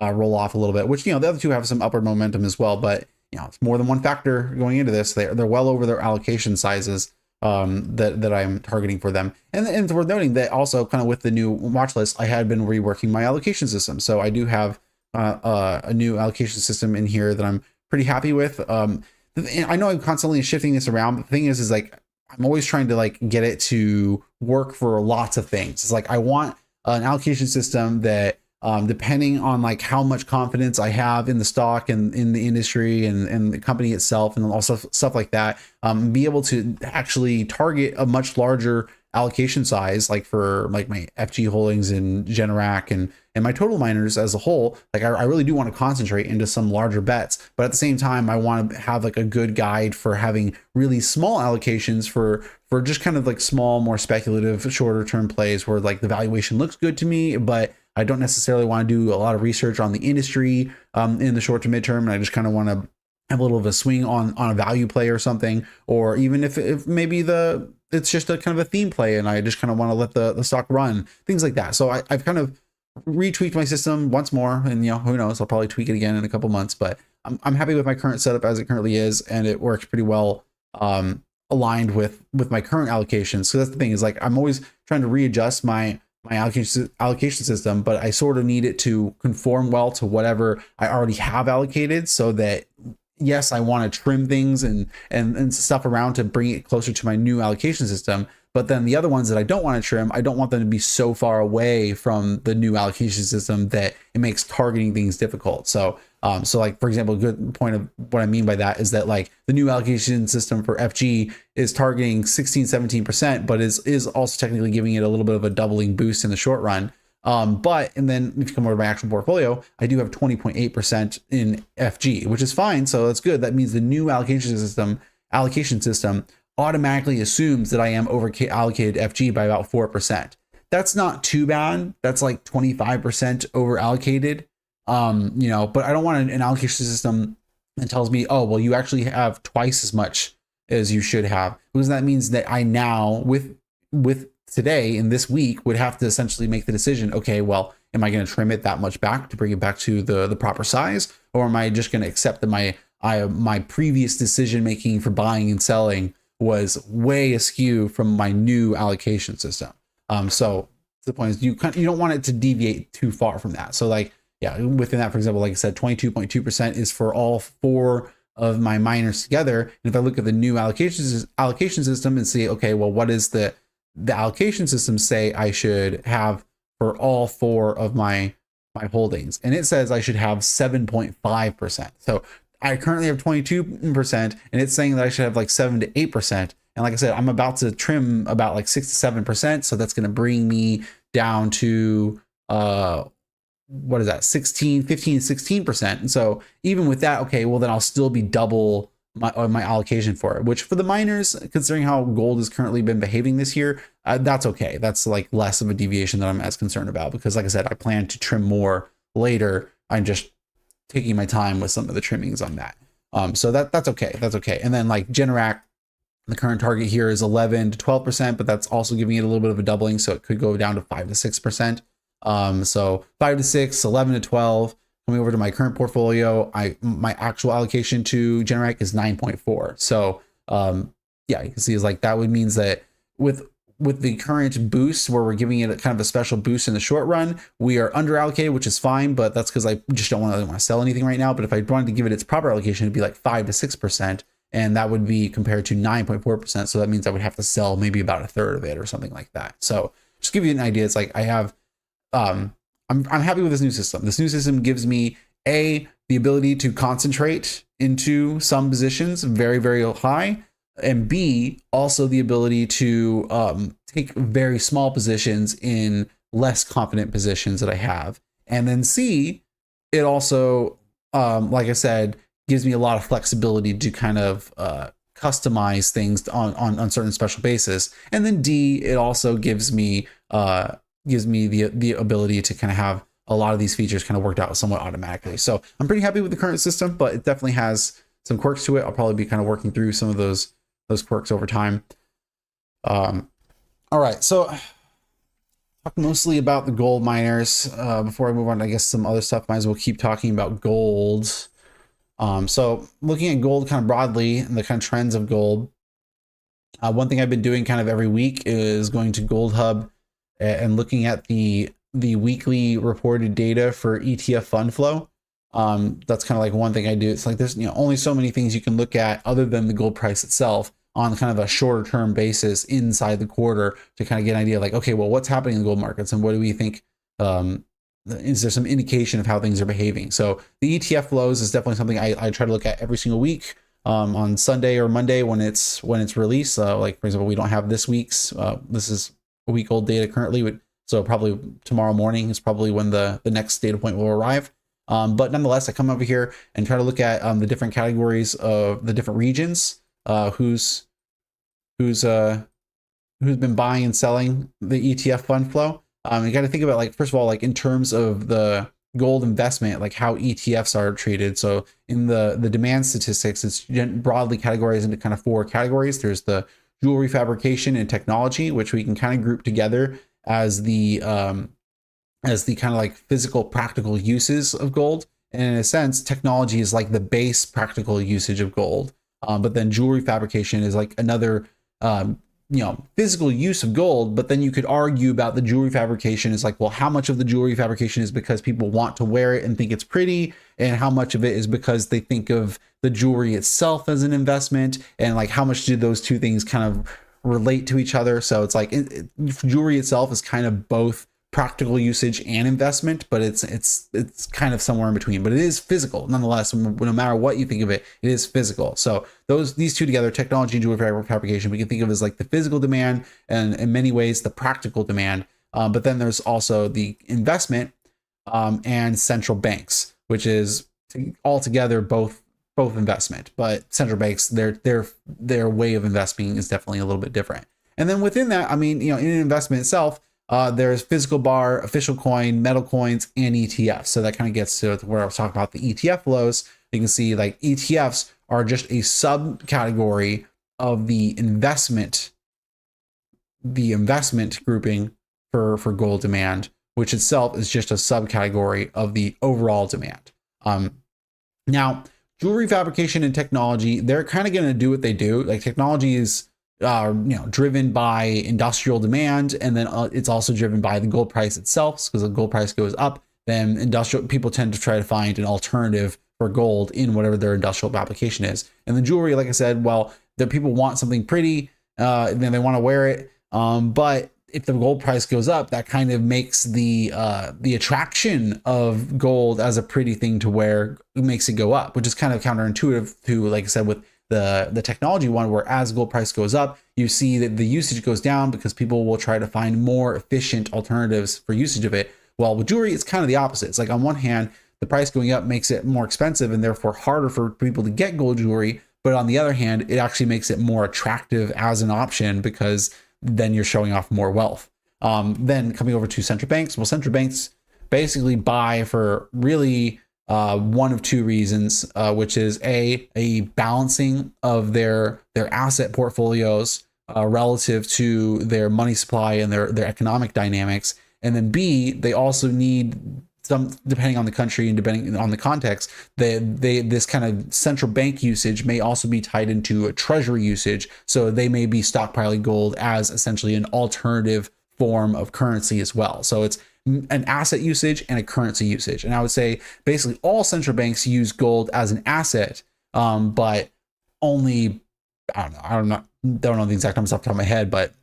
roll off a little bit, which the other two have some upward momentum as well. But it's more than one factor going into this. They're well over their allocation sizes that I'm targeting for them. And it's worth noting that also kind of with the new watch list, I had been reworking my allocation system. So I do have a new allocation system in here that I'm pretty happy with. I know I'm constantly shifting this around, but the thing is like, I'm always trying to like get it to work for lots of things. It's like, I want an allocation system that depending on like how much confidence I have in the stock and in the industry and the company itself and also stuff like that, be able to actually target a much larger allocation size, like for like my FG holdings and Generac and my total miners as a whole. Like I really do want to concentrate into some larger bets, but at the same time, I want to have like a good guide for having really small allocations for just kind of like small, more speculative, shorter term plays where like the valuation looks good to me, but I don't necessarily want to do a lot of research on the industry in the short to midterm. And I just kind of want to have a little of a swing on a value play or something, or even if maybe it's just a kind of a theme play and I just kind of want to let the stock run, things like that. So I've kind of retweaked my system once more, and who knows, I'll probably tweak it again in a couple months, but I'm happy with my current setup as it currently is, and it works pretty well aligned with my current allocations. So that's the thing, is like I'm always trying to readjust my allocation system, but I sort of need it to conform well to whatever I already have allocated, so that yes, I want to trim things and stuff around to bring it closer to my new allocation system. But then the other ones that I don't want to trim, I don't want them to be so far away from the new allocation system that it makes targeting things difficult. So like, for example, a good point of what I mean by that is that like the new allocation system for FG is targeting 16-17%, but is also technically giving it a little bit of a doubling boost in the short run. And then if you come over to my actual portfolio, I do have 20.8% in FG, which is fine. So that's good. That means the new allocation system automatically assumes that I am over allocated FG by about 4%. That's not too bad. That's like 25% over allocated. But I don't want an allocation system that tells me, oh, well, you actually have twice as much as you should have, because that means that I now with today in this week would have to essentially make the decision, okay, well, am I going to trim it that much back to bring it back to the proper size, or am I just going to accept that my previous decision making for buying and selling was way askew from my new allocation system? So the point is you don't want it to deviate too far from that. So like, yeah, within that, for example, like I said, 22.2% is for all 4 of my miners together. And if I look at the new allocation system and see, okay, well, what is the allocation system say I should have for all 4 of my holdings? And it says I should have 7.5%. So I currently have 22%, and it's saying that I should have like 7 to 8%. And like I said, I'm about to trim about like 6 to 7%. So that's going to bring me down to, what is that? 15, 16%. And so even with that, okay, well then I'll still be double my allocation for it, which for the miners, considering how gold has currently been behaving this year, that's okay. That's like less of a deviation that I'm as concerned about, because like I said, I plan to trim more later. I'm just taking my time with some of the trimmings on that. So that's okay. That's okay. And then like Generac, the current target here is 11 to 12%, but that's also giving it a little bit of a doubling. So it could go down to 5 to 6%. So 5 to 6, 11 to 12. Coming over to my current portfolio, my actual allocation to Generac is 9.4. So yeah, you can see is like that would means that with the current boost where we're giving it kind of a special boost in the short run, we are under allocated, which is fine, but that's because I just don't want to sell anything right now. But if I wanted to give it its proper allocation, it'd be like 5 to 6%, and that would be compared to 9.4%. So that means I would have to sell maybe about a third of it or something like that. So just to give you an idea, it's like I have I'm happy with this new system. This new system gives me the ability to concentrate into some positions very, very high. and B, also the ability to take very small positions in less confident positions that I have. And then C, it also, like I said, gives me a lot of flexibility to kind of customize things on certain special basis. And then D, it also gives me the ability to kind of have a lot of these features kind of worked out somewhat automatically. So I'm pretty happy with the current system, but it definitely has some quirks to it. I'll probably be kind of working through some of those quirks over time. All right, so talk mostly about the gold miners. Before I move on to, I guess, some other stuff, might as well keep talking about gold. So looking at gold kind of broadly and the kind of trends of gold, one thing I've been doing kind of every week is going to Gold Hub and looking at the weekly reported data for ETF fund flow. That's kind of like one thing I do. It's like there's only so many things you can look at other than the gold price itself on kind of a shorter term basis inside the quarter to kind of get an idea of like, okay, well, what's happening in the gold markets and what do we think? Is there some indication of how things are behaving? So the ETF flows is definitely something I try to look at every single week. On Sunday or Monday when it's released. Like for example, we don't have this week's. This is a week old data currently, so probably tomorrow morning is probably when the next data point will arrive. But nonetheless, I come over here and try to look at the different categories of the different regions, who's been buying and selling the ETF fund flow. You got to think about, like, first of all, like in terms of the gold investment, like how ETFs are treated. So in the demand statistics, it's broadly categorized into kind of 4 categories. There's the jewelry fabrication and technology, which we can kind of group together as the kind of like physical practical uses of gold. And in a sense, technology is like the base practical usage of gold. But then jewelry fabrication is like another physical use of gold. But then you could argue about the jewelry fabrication is like, well, how much of the jewelry fabrication is because people want to wear it and think it's pretty, and how much of it is because they think of the jewelry itself as an investment, and like how much do those two things kind of relate to each other? So it's like jewelry itself is kind of both practical usage and investment, but it's kind of somewhere in between. But it is physical nonetheless. No matter what you think of it, it is physical. So these two together, technology and jewelry fabrication, we can think of as like the physical demand and in many ways the practical demand. But then there's also the investment and central banks, which is altogether both investment. But central banks, their way of investing is definitely a little bit different. And then within that, I mean, in an investment itself, there's physical bar, official coin, metal coins, and ETFs. So that kind of gets to where I was talking about the ETF flows. You can see like ETFs are just a subcategory of the investment grouping for gold demand, which itself is just a subcategory of the overall demand. Now, jewelry fabrication and technology, they're kind of going to do what they do. Like technology is driven by industrial demand, and then it's also driven by the gold price itself. Because the gold price goes up, then industrial people tend to try to find an alternative for gold in whatever their industrial application is. And the jewelry, like I said, well, the people want something pretty, then they want to wear it. But if the gold price goes up, that kind of makes the attraction of gold as a pretty thing to wear, makes it go up, which is kind of counterintuitive to, like I said, with the technology one, where as gold price goes up, you see that the usage goes down because people will try to find more efficient alternatives for usage of it. Well, with jewelry, it's kind of the opposite. It's like on one hand, the price going up makes it more expensive and therefore harder for people to get gold jewelry. But on the other hand, it actually makes it more attractive as an option because then you're showing off more wealth. Then coming over to central banks, well, central banks basically buy for really one of two reasons, which is a balancing of their asset portfolios relative to their money supply and their economic dynamics. And then B, they also need some, depending on the country and depending on the context, this kind of central bank usage may also be tied into a treasury usage. So they may be stockpiling gold as essentially an alternative form of currency as well. So it's an asset usage and a currency usage. And I would say basically all central banks use gold as an asset, but only, I don't know the exact numbers off the top of my head, but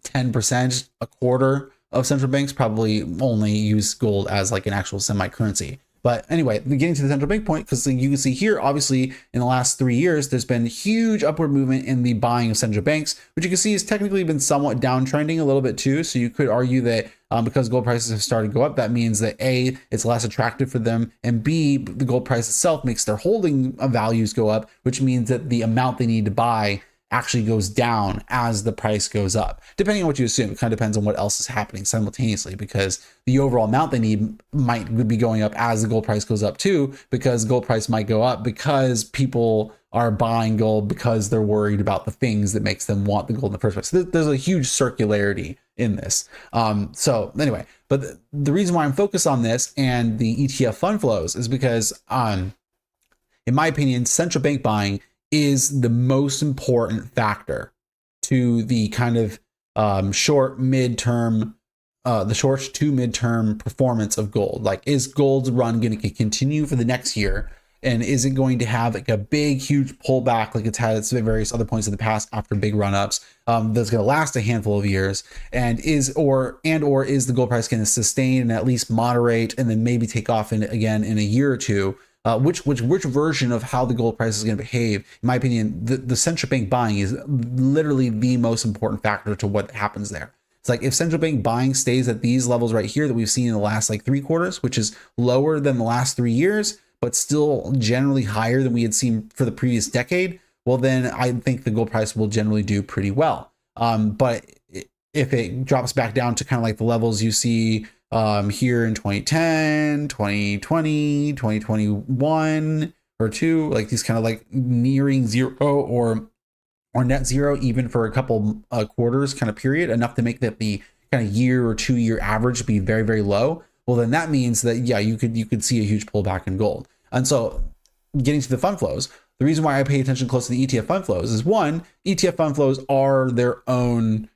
10%, a quarter of central banks probably only use gold as like an actual semi-currency. But anyway, getting to the central bank point, because you can see here, obviously, in the last 3 years, there's been huge upward movement in the buying of central banks, which you can see has technically been somewhat downtrending a little bit too. So you could argue that because gold prices have started to go up, that means that A, it's less attractive for them, and B, the gold price itself makes their holding values go up, which means that the amount they need to buy actually goes down as the price goes up. Depending on what you assume, it kind of depends on what else is happening simultaneously, because the overall amount they need might be going up as the gold price goes up too, because gold price might go up because people are buying gold because they're worried about the things that makes them want the gold in the first place. So there's a huge circularity in this. So anyway, but the reason why I'm focused on this and the ETF fund flows is because, in my opinion, central bank buying is the most important factor to the kind of short to midterm performance of gold. Like, is gold's run going to continue for the next year? And is it going to have like a big, huge pullback like it's had at various other points in the past after big run-ups that's going to last a handful of years? And is the gold price going to sustain and at least moderate and then maybe take off again in a year or two? Which version of how the gold price is going to behave, in my opinion, the central bank buying is literally the most important factor to what happens there. It's like, if central bank buying stays at these levels right here that we've seen in the last like 3 quarters, which is lower than the last 3 years, but still generally higher than we had seen for the previous decade, well, then I think the gold price will generally do pretty well. But if it drops back down to kind of like the levels you see here in 2010, 2020, 2021 or 2, like these kind of like nearing zero or net zero, even for a couple quarters kind of period, enough to make that the kind of year or 2 year average be very, very low. Well, then that means that, yeah, you could see a huge pullback in gold. And so getting to the fund flows, the reason why I pay attention close to the ETF fund flows is, one, ETF fund flows are their own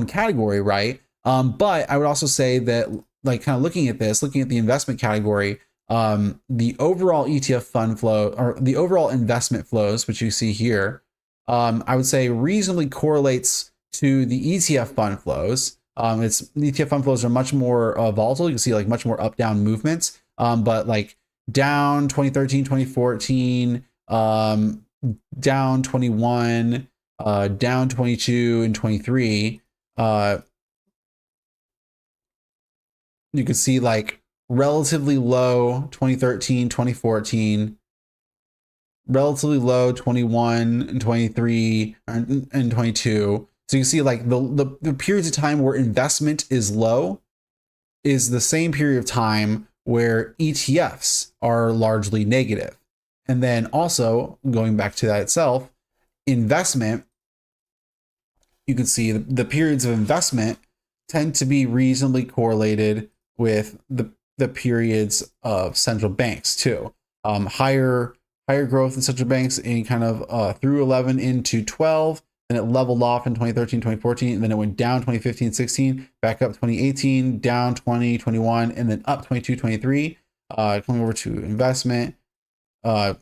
category, right? But I would also say that, like, kind of looking at the investment category, the overall ETF fund flow, or the overall investment flows, which you see here, I would say reasonably correlates to the ETF fund flows. The ETF fund flows are much more volatile. You can see like much more up down movements, but like down 2013, 2014, down 21, down 22 and 23. You can see like relatively low 2013, 2014, relatively low 21 and 23 and 22. So you can see like the periods of time where investment is low is the same period of time where ETFs are largely negative. And then also going back to that itself, investment, you can see the periods of investment tend to be reasonably correlated with the periods of central banks too. Higher growth in central banks in kind of through 11 into 12. Then it leveled off in 2013, 2014, and then it went down 2015, 16, back up 2018, down 20, 21, and then up 22, 23. Coming over to investment. Up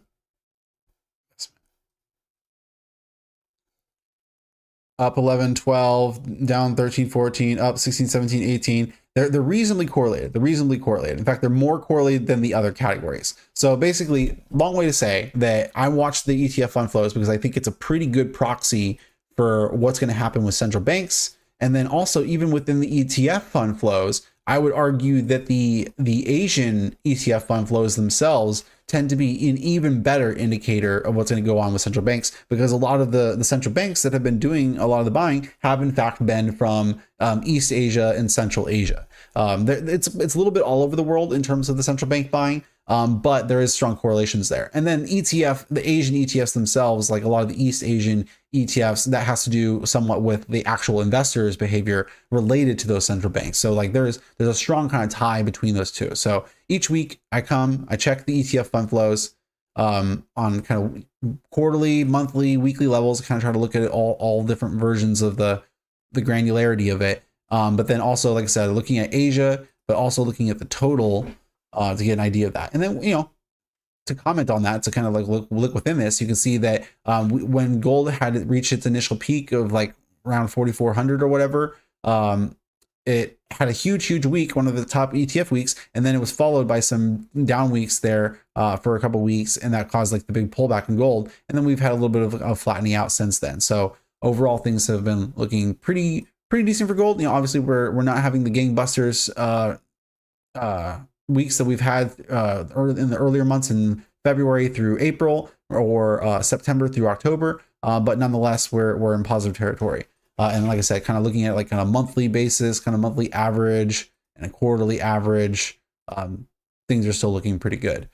11, 12, down 13, 14, up 16, 17, 18. They're reasonably correlated. In fact, they're more correlated than the other categories. So basically, long way to say that I watch the ETF fund flows because I think it's a pretty good proxy for what's going to happen with central banks. And then also, even within the ETF fund flows, I would argue that the Asian ETF fund flows themselves tend to be an even better indicator of what's going to go on with central banks, because a lot of the central banks that have been doing a lot of the buying have in fact been from East Asia and Central Asia. It's a little bit all over the world in terms of the central bank buying, but there is strong correlations there. And then the Asian ETFs themselves, like a lot of the East Asian ETFs, that has to do somewhat with the actual investors' behavior related to those central banks. So like there's a strong kind of tie between those two. So each week I check the ETF fund flows on kind of quarterly, monthly, weekly levels, kind of try to look at it all different versions of the granularity of it. But then also, like I said, looking at Asia, but also looking at the total to get an idea of that. And then, to comment on that, to kind of like look within this, you can see that when gold had reached its initial peak of like around 4,400 or whatever, it had a huge week, one of the top ETF weeks, and then it was followed by some down weeks there for a couple of weeks, and that caused like the big pullback in gold. And then we've had a little bit of a flattening out since then. So overall, things have been looking pretty decent for gold. Obviously we're not having the gangbusters weeks that we've had in the earlier months in February through April or September through October, but nonetheless we're in positive territory. And like I said, kind of looking at like on a monthly basis, kind of monthly average and a quarterly average, things are still looking pretty good.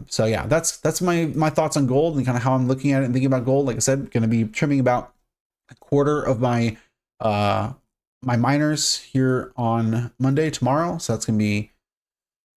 So yeah, that's my thoughts on gold and kind of how I'm looking at it and thinking about gold. Like I said, going to be trimming about a quarter of my my miners here on Monday tomorrow. So that's going to be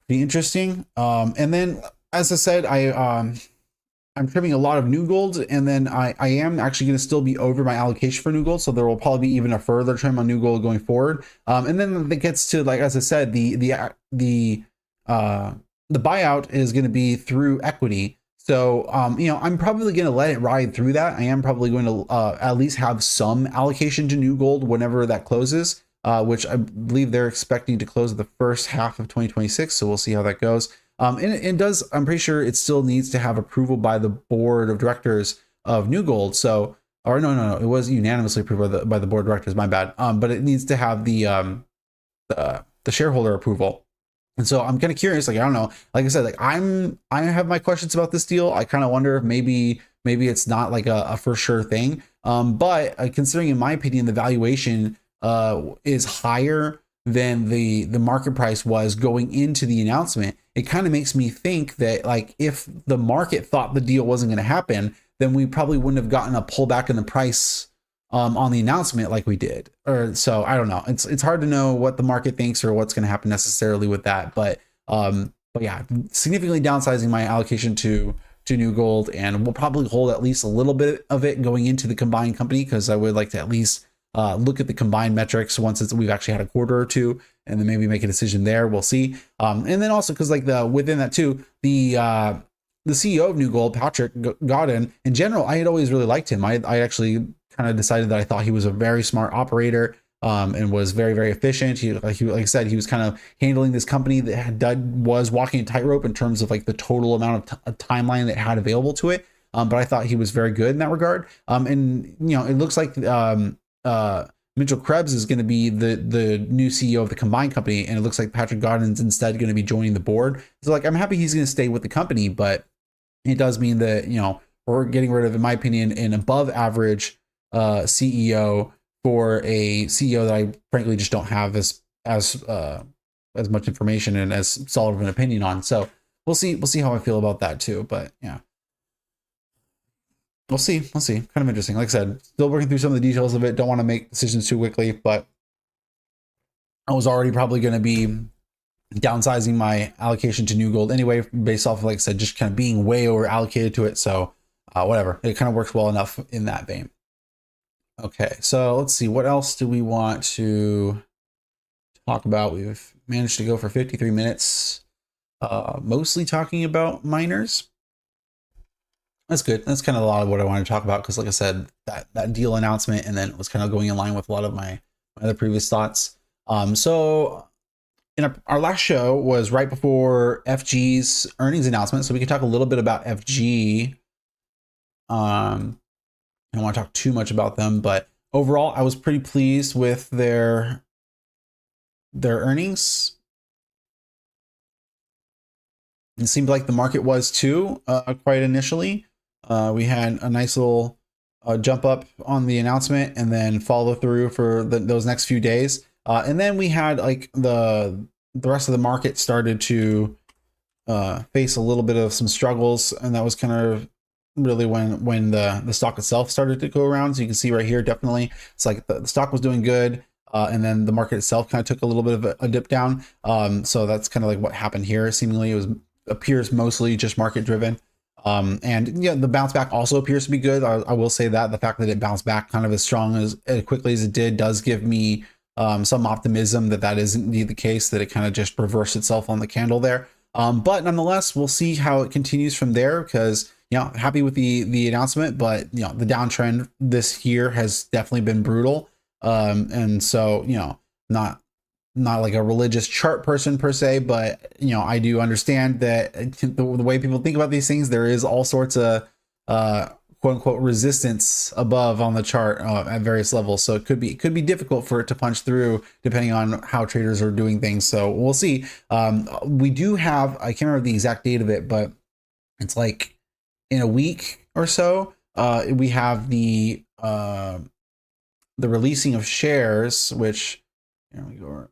pretty interesting. And then, as I said, I'm trimming a lot of new gold, and then I am actually going to still be over my allocation for new gold. So there will probably be even a further trim on new gold going forward. And then it gets to, like, as I said, the buyout is going to be through equity. So, I'm probably going to let it ride through that. I am probably going to at least have some allocation to new gold whenever that closes, which I believe they're expecting to close the first half of 2026. So we'll see how that goes. And it does, I'm pretty sure it still needs to have approval by the board of directors of New Gold. So, or no, it was unanimously approved by the board of directors, my bad. But it needs to have the shareholder approval. And so I'm kind of curious, like, I don't know, like I said, like I have my questions about this deal. I kind of wonder if maybe it's not like a for sure thing. But considering, in my opinion, the valuation is higher than the market price was going into the announcement, it kind of makes me think that, like, if the market thought the deal wasn't going to happen, then we probably wouldn't have gotten a pullback in the price on the announcement like we did. Or so I don't know. It's hard to know what the market thinks or what's going to happen necessarily with that. But yeah, significantly downsizing my allocation to New Gold, and we'll probably hold at least a little bit of it going into the combined company, because I would like to at least look at the combined metrics once we've actually had a quarter or two, and then maybe make a decision there. We'll see. And then also, because like within that too, the CEO of New Gold, Patrick Godin, in general, I had always really liked him. I actually kind of decided that I thought he was a very smart operator, and was very efficient. He, like I said, he was kind of handling this company that was walking a tightrope in terms of like the total amount of timeline that it had available to it. But I thought he was very good in that regard. And it looks like Mitchell Krebs is going to be the new CEO of the combined company, and it looks like Patrick Godin's instead going to be joining the board. So like, I'm happy he's going to stay with the company, but it does mean that we're getting rid of, in my opinion, an above average CEO for a CEO that I frankly just don't have as much information and as solid of an opinion on. So we'll see how I feel about that too. But yeah. We'll see. Kind of interesting. Like I said, still working through some of the details of it. Don't want to make decisions too quickly, but I was already probably going to be downsizing my allocation to New Gold anyway, based off of, like I said, just kind of being way over allocated to it. So whatever, it kind of works well enough in that vein. Okay, so let's see. What else do we want to talk about? We've managed to go for 53 minutes, mostly talking about miners. That's good. That's kind of a lot of what I wanted to talk about, because like I said, that deal announcement, and then it was kind of going in line with a lot of my other previous thoughts. So in our last show was right before FG's earnings announcement, so we can talk a little bit about FG. I don't want to talk too much about them, but overall, I was pretty pleased with their earnings. It seemed like the market was too, quite initially. We had a nice little jump up on the announcement, and then follow through for those next few days. And then we had like the rest of the market started to face a little bit of some struggles, and that was kind of really when the stock itself started to go around. So you can see right here, definitely it's like the stock was doing good, and then the market itself kind of took a little bit of a dip down. So that's kind of like what happened here. Seemingly it appears mostly just market driven. And yeah, the bounce back also appears to be good. I will say that the fact that it bounced back kind of as quickly as it did does give me some optimism that is indeed the case, that it kind of just reversed itself on the candle there. But nonetheless, we'll see how it continues from there, because happy with the announcement, but the downtrend this year has definitely been brutal. And so not not like a religious chart person per se, but I do understand that the way people think about these things, there is all sorts of quote unquote resistance above on the chart at various levels. So it could be difficult for it to punch through depending on how traders are doing things. So we'll see. We do have, I can't remember the exact date of it, but it's like in a week or so, we have the releasing of shares, which here we go.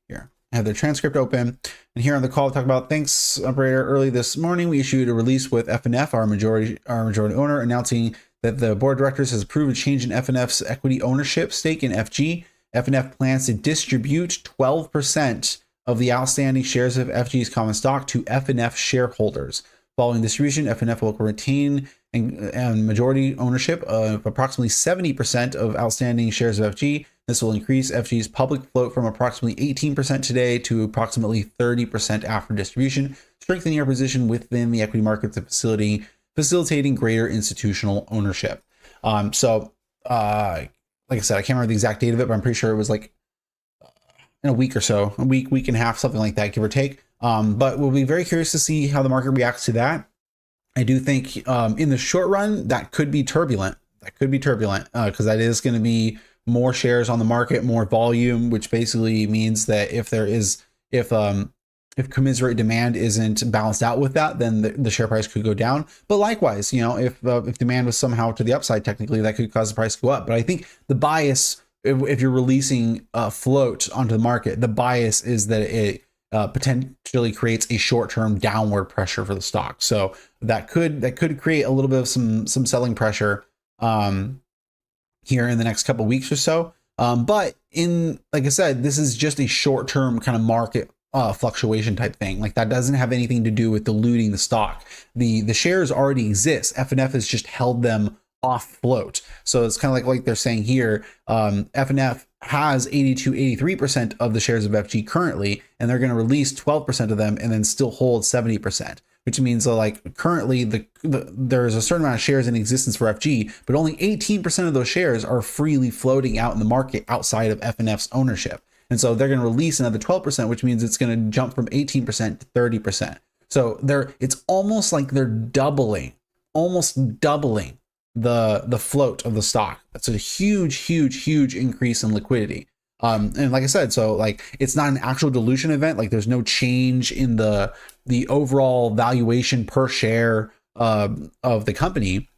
Here, I have the transcript open, and here on the call, talk about thanks, operator. Early this morning, we issued a release with FNF, our majority owner, announcing that the board of directors has approved a change in FNF's equity ownership stake in FG. FNF plans to distribute 12% of the outstanding shares of FG's common stock to FNF shareholders. Following distribution, FNF will retain and majority ownership of approximately 70% of outstanding shares of FG. This will increase FG's public float from approximately 18% today to approximately 30% after distribution, strengthening our position within the equity markets and facilitating greater institutional ownership. So like I said, I can't remember the exact date of it, but I'm pretty sure it was like in a week or so, a week and a half, something like that, give or take. But we'll be very curious to see how the market reacts to that. I do think in the short run, that could be turbulent. Because that is going to be more shares on the market, more volume, which basically means that if commensurate demand isn't balanced out with that, then the share price could go down. But likewise, if demand was somehow to the upside, technically that could cause the price to go up. But I think the bias, if you're releasing a float onto the market, the bias is that it potentially creates a short-term downward pressure for the stock. So that could create a little bit of some selling pressure here in the next couple of weeks or so. But like I said, this is just a short-term kind of market fluctuation type thing. Like that doesn't have anything to do with diluting the stock. The shares already exist. FNF has just held them off float. So it's kind of like they're saying here, FNF has 83% of the shares of FG currently, and they're going to release 12% of them and then still hold 70%, which means like currently there's a certain amount of shares in existence for FG, but only 18% of those shares are freely floating out in the market outside of FNF's ownership. And so they're going to release another 12%, which means it's going to jump from 18% to 30%. So it's almost like they're almost doubling the float of the stock. That's a huge increase in liquidity. And like I said, so like it's not an actual dilution event. Like there's no change in the overall valuation per share of the company,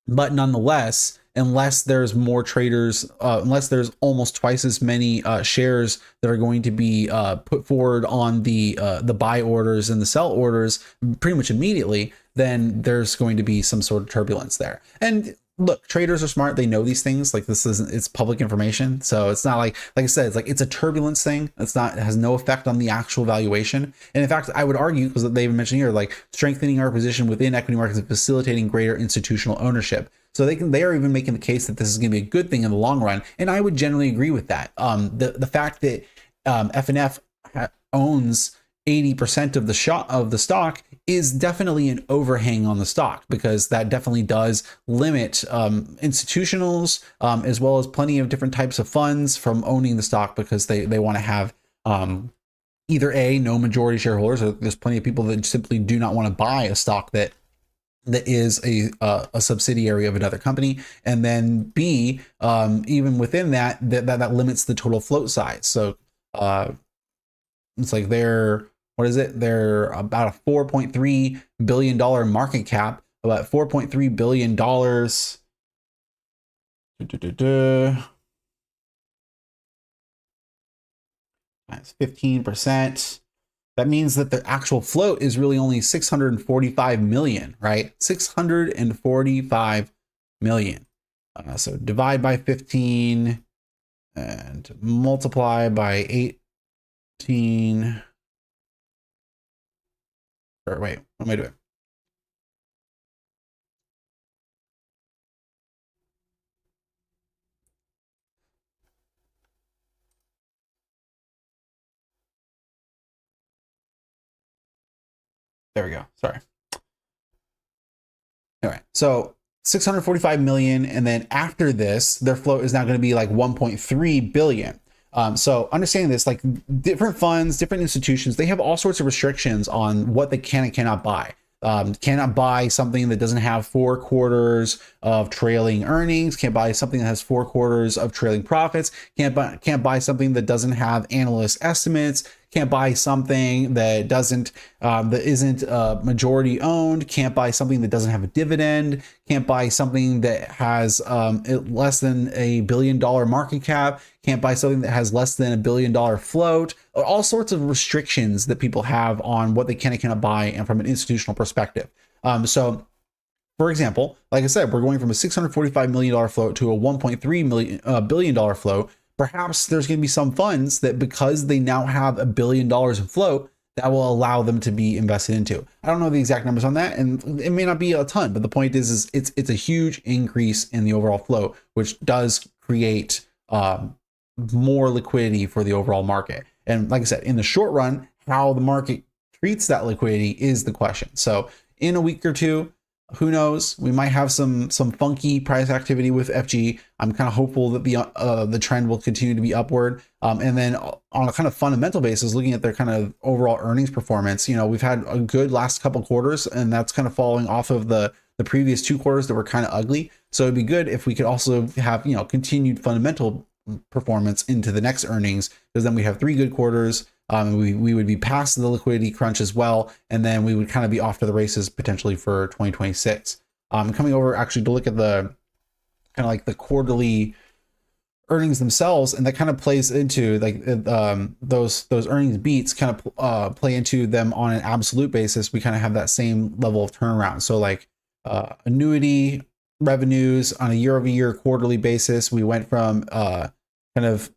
but nonetheless, unless there's more traders, unless there's almost twice as many shares that are going to be put forward on the buy orders and the sell orders pretty much immediately, then there's going to be some sort of turbulence there. And look, traders are smart. They know these things. Like it's public information. So it's not like I said, it's like it's a turbulence thing. It has no effect on the actual valuation. And in fact, I would argue, because they even mentioned here, like strengthening our position within equity markets and facilitating greater institutional ownership. So they are even making the case that this is going to be a good thing in the long run. And I would generally agree with that. The fact that FNF owns 80% of the stock is definitely an overhang on the stock, because that definitely does limit institutionals as well as plenty of different types of funds from owning the stock, because they want to have either no majority shareholders, or there's plenty of people that simply do not want to buy a stock that is a subsidiary of another company, and then B, even within that limits the total float size. So it's like they're about a $4.3 billion market cap, about $4.3 billion. That's 15%. That means that the actual float is really only 645 million, right? 645 million. So divide by 15 and multiply by 18. Or wait, what am I doing? There we go. Sorry. All right. So 645 million, and then after this, their float is now going to be like 1.3 billion. So understanding this, like different funds, different institutions, they have all sorts of restrictions on what they can and cannot buy. Cannot buy something that doesn't have 4 quarters of trailing earnings, can't buy something that has 4 quarters of trailing profits, can't buy something that doesn't have analyst estimates, can't buy something that doesn't that isn't majority owned, can't buy something that doesn't have a dividend, can't buy something that has less than $1 billion market cap, can't buy something that has less than $1 billion float. All sorts of restrictions that people have on what they can and cannot buy, and from an institutional perspective. So for example, like I said, we're going from a $645 million float to a $1.3 billion float. Perhaps there's going to be some funds that, because they now have $1 billion in float, that will allow them to be invested into. I don't know the exact numbers on that, and it may not be a ton, but the point is it's a huge increase in the overall float, which does create more liquidity for the overall market. And like I said, in the short run, how the market treats that liquidity is the question. So in a week or two, who knows? We might have some funky price activity with FG. I'm kind of hopeful that the trend will continue to be upward. And then on a kind of fundamental basis, looking at their kind of overall earnings performance, you know, we've had a good last couple quarters, and that's kind of falling off of the previous 2 quarters that were kind of ugly. So it'd be good if we could also have, you know, continued fundamental performance into the next earnings, because then we have 3 good quarters. We would be past the liquidity crunch as well, and then we would kind of be off to the races potentially for 2026. Coming over actually to look at the kind of like the quarterly earnings themselves, and that kind of plays into like those earnings beats kind of play into them on an absolute basis. We kind of have that same level of turnaround. So like annuity revenues on a year-over-year quarterly basis, we went from kind of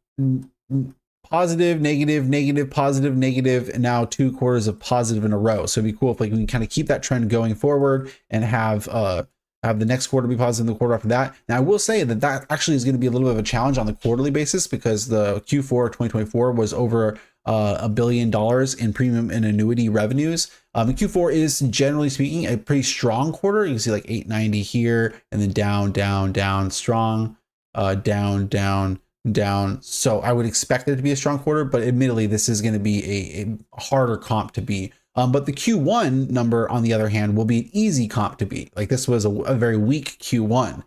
positive, negative, negative, positive, negative, and now 2 quarters of positive in a row. So it'd be cool if like we can kind of keep that trend going forward and have the next quarter be positive, and the quarter after that. Now I will say that actually is going to be a little bit of a challenge on the quarterly basis, because the Q4 of 2024 was over $1 billion in premium and annuity revenues. And Q4 is, generally speaking, a pretty strong quarter. You can see like 890 here, and then down, down, down, strong, down, down, down. So I would expect it to be a strong quarter, but admittedly, this is going to be a harder comp to beat. But the Q1 number, on the other hand, will be an easy comp to beat. Like this was a very weak Q1.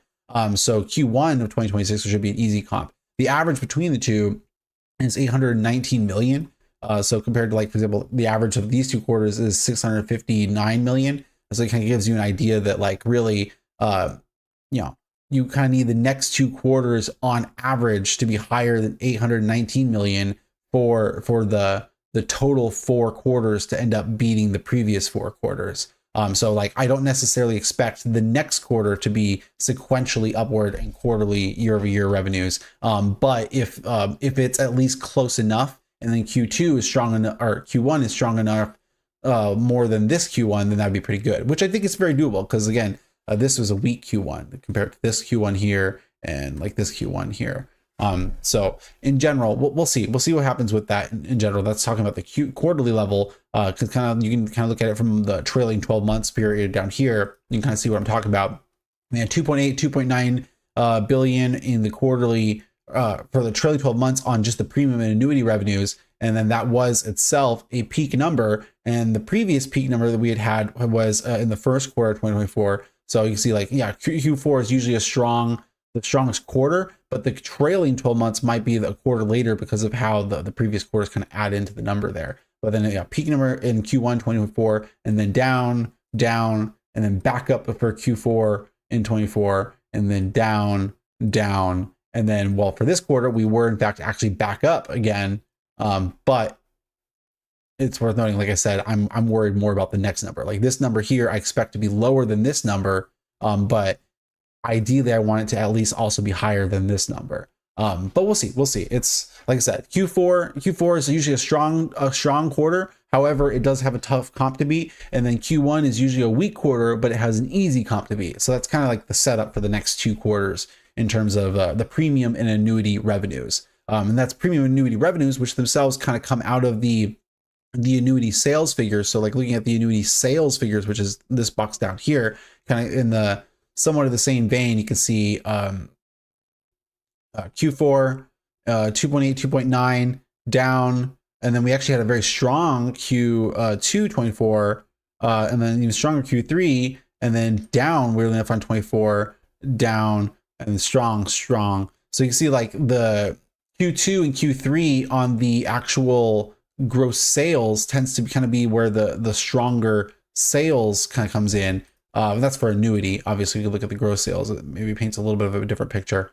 So Q1 of 2026 should be an easy comp. The average between the two is 819 million. So compared to, like, for example, the average of these 2 quarters is 659 million. So it kind of gives you an idea that, like, really, you know, you kind of need the next 2 quarters on average to be higher than 819 million for the total 4 quarters to end up beating the previous 4 quarters. So like, I don't necessarily expect the next quarter to be sequentially upward in quarterly year-over-year revenues. But if it's at least close enough, and then Q2 is strong enough, or Q1 is strong enough more than this Q1, then that'd be pretty good, which I think is very doable, because again, this was a weak Q1 compared to this Q1 here and like this Q1 here. So in general, we'll see what happens with that in general. That's talking about the quarterly level, because kind of you can kind of look at it from the trailing 12 months period down here. You can kind of see what I'm talking about. We had 2.9 billion in the quarterly for the trailing 12 months on just the premium and annuity revenues. And then that was itself a peak number. And the previous peak number that we had was in the first quarter of 2024. So you can see, like, yeah, Q4 is usually the strongest quarter, but the trailing 12 months might be a quarter later because of how the previous quarters kind of add into the number there. But then, yeah, peak number in Q1 2024, and then down, and then back up for Q4 in 24, and then down, and then, well, for this quarter, we were in fact actually back up again. But it's worth noting, like I said, I'm worried more about the next number. Like this number here, I expect to be lower than this number, but ideally I want it to at least also be higher than this number. But we'll see. It's, like I said, Q4 is usually a strong quarter. However, it does have a tough comp to beat. And then Q1 is usually a weak quarter, but it has an easy comp to beat. So that's kind of like the setup for the next 2 quarters in terms of the premium and annuity revenues. And that's premium annuity revenues, which themselves kind of come out of the annuity sales figures. So like looking at the annuity sales figures, which is this box down here, kind of in the somewhat of the same vein, you can see Q4, 2.8, 2.9 down. And then we actually had a very strong Q2 24, and then even stronger Q3, and then down, weirdly enough, on 24, down, and strong. So you can see like the Q2 and Q3 on the actual gross sales tends to kind of be where the stronger sales kind of comes in. That's for annuity. Obviously, you can look at the gross sales. It maybe paints a little bit of a different picture.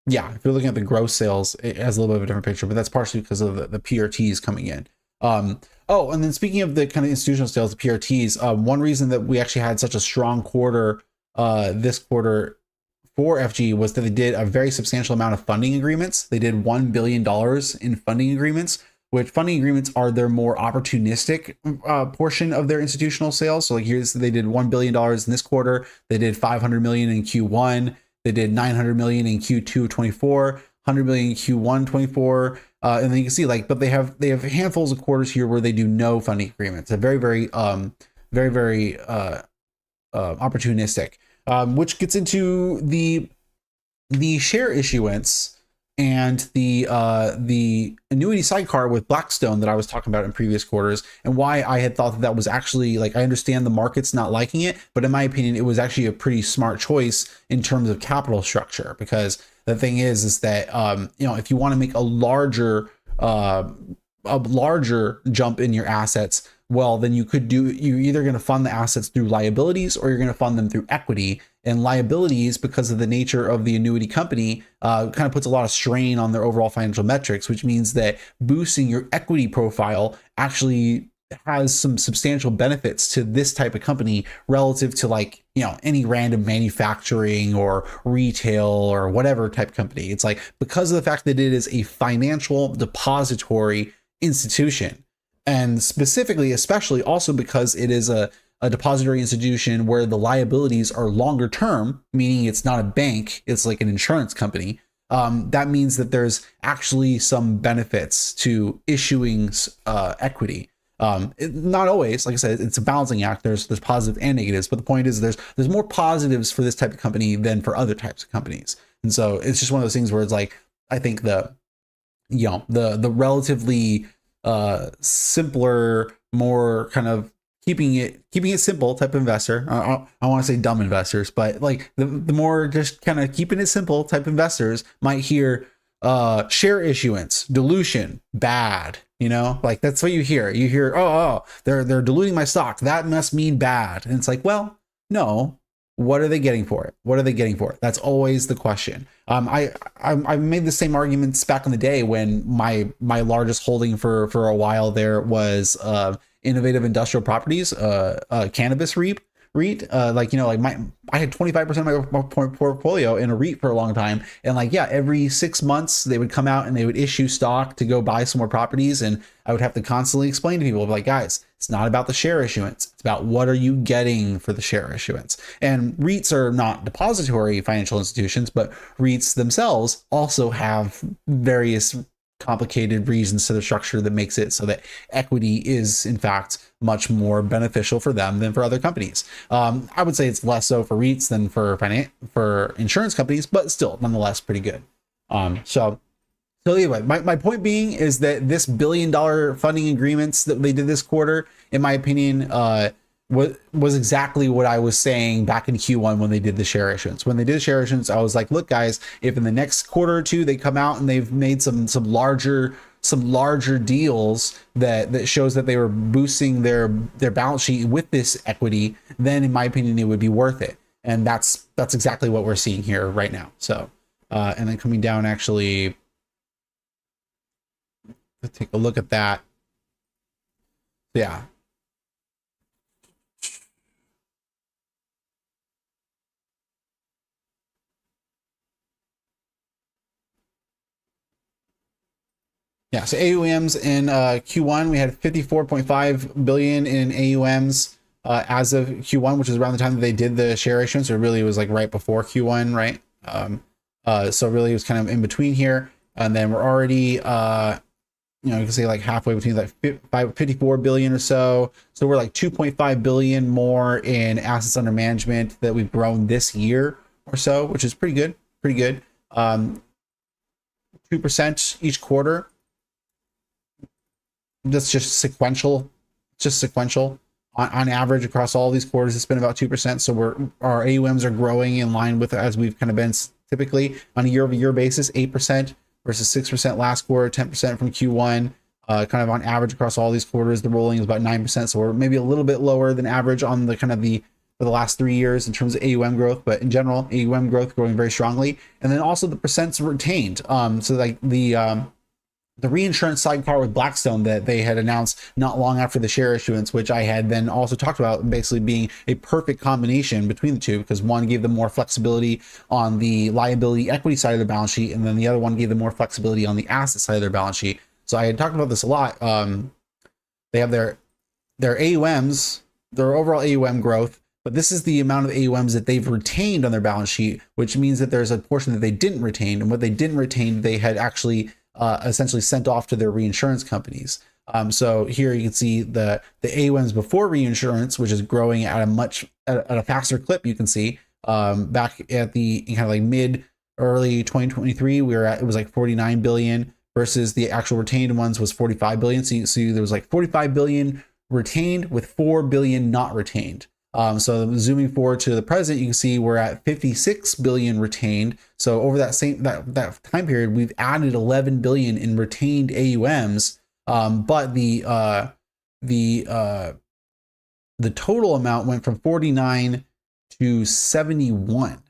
Yeah, if you're looking at the gross sales, it has a little bit of a different picture, but that's partially because of the PRTs coming in. Oh, and then speaking of the kind of institutional sales, the PRTs, one reason that we actually had such a strong quarter this quarter for FG was that they did a very substantial amount of funding agreements. They did $1 billion in funding agreements, which funding agreements are their more opportunistic portion of their institutional sales. So like they did $1 billion in this quarter. They did 500 million in Q1. They did 900 million in Q2 of 24, 100 million in Q1 24. And then you can see like, but they have handfuls of quarters here where they do no funding agreements. They're very opportunistic, which gets into the share issuance and the annuity sidecar with Blackstone that I was talking about in previous quarters, and why I had thought that was actually, like, I understand the market's not liking it, but in my opinion, it was actually a pretty smart choice in terms of capital structure, because the thing is that if you want to make a larger jump in your assets, well, then you're either going to fund the assets through liabilities or you're going to fund them through equity. And liabilities, because of the nature of the annuity company, kind of puts a lot of strain on their overall financial metrics, which means that boosting your equity profile actually has some substantial benefits to this type of company relative to, like, any random manufacturing or retail or whatever type company. It's like, because of the fact that it is a financial depository institution, and specifically, especially also because it is a depository institution where the liabilities are longer term, meaning it's not a bank, it's like an insurance company. That means that there's actually some benefits to issuing equity. Not always, like I said, it's a balancing act. There's positives and negatives, but the point is there's more positives for this type of company than for other types of companies. And so it's just one of those things where it's like, I think the relatively simpler, more kind of keeping it simple type of investor. I want to say dumb investors, but like the more just kind of keeping it simple type investors might hear share issuance, dilution, bad. Like that's what you hear. You hear, oh, they're diluting my stock. That must mean bad. And it's like, well, no. What are they getting for it? What are they getting for it? That's always the question. I made the same arguments back in the day when my largest holding for a while there was Innovative Industrial Properties, cannabis REIT. I had 25% of my portfolio in a REIT for a long time, and every 6 months they would come out and they would issue stock to go buy some more properties, and I would have to constantly explain to people, like, guys, it's not about the share issuance, it's about what are you getting for the share issuance. And REITs are not depository financial institutions, but REITs themselves also have various complicated reasons to the structure that makes it so that equity is in fact much more beneficial for them than for other companies. I would say it's less so for REITs than for insurance companies, but still nonetheless pretty good. So anyway, my point being is that this $1 billion funding agreements that they did this quarter, in my opinion, was exactly what I was saying back in Q1 when they did the share issuance. When they did the share issuance, I was like, look, guys, if in the next quarter or two they come out and they've made some larger deals that shows that they were boosting their balance sheet with this equity, then in my opinion it would be worth it. And that's exactly what we're seeing here right now. So and then coming down, actually, let's take a look at that. Yeah. Yeah, so AUMs in Q1, we had 54.5 billion in AUMs as of Q1, which is around the time that they did the share issuance, or really it was like right before Q1, right? So really it was kind of in between here. And then we're already you can say like halfway between like 54 billion or so. So we're like 2.5 billion more in assets under management that we've grown this year or so, which is pretty good, pretty good. 2% each quarter. That's just sequential, on average across all these quarters. It's been about 2%. So our AUMs are growing in line with, as we've kind of been typically on a year-over-year basis, 8% versus 6% last quarter, 10% from Q1. Kind of on average across all these quarters, the rolling is about 9%. So we're maybe a little bit lower than average on the kind of for the last 3 years in terms of AUM growth, but in general, AUM growth growing very strongly. And then also the percents retained. So like the reinsurance sidecar with Blackstone that they had announced not long after the share issuance, which I had then also talked about basically being a perfect combination between the two, because one gave them more flexibility on the liability equity side of the balance sheet, and then the other one gave them more flexibility on the asset side of their balance sheet. So I had talked about this a lot. They have their AUMs, their overall AUM growth, but this is the amount of AUMs that they've retained on their balance sheet, which means that there's a portion that they didn't retain, and what they didn't retain, they had actually essentially sent off to their reinsurance companies. So here you can see the AUMs before reinsurance, which is growing at a faster clip. You can see back at the kind of like early 2023, it was like 49 billion versus the actual retained ones was 45 billion. So you see there was like 45 billion retained with 4 billion not retained. So zooming forward to the present, you can see we're at 56 billion retained. So over that time period, we've added 11 billion in retained AUMs. But the total amount went from 49 to 71.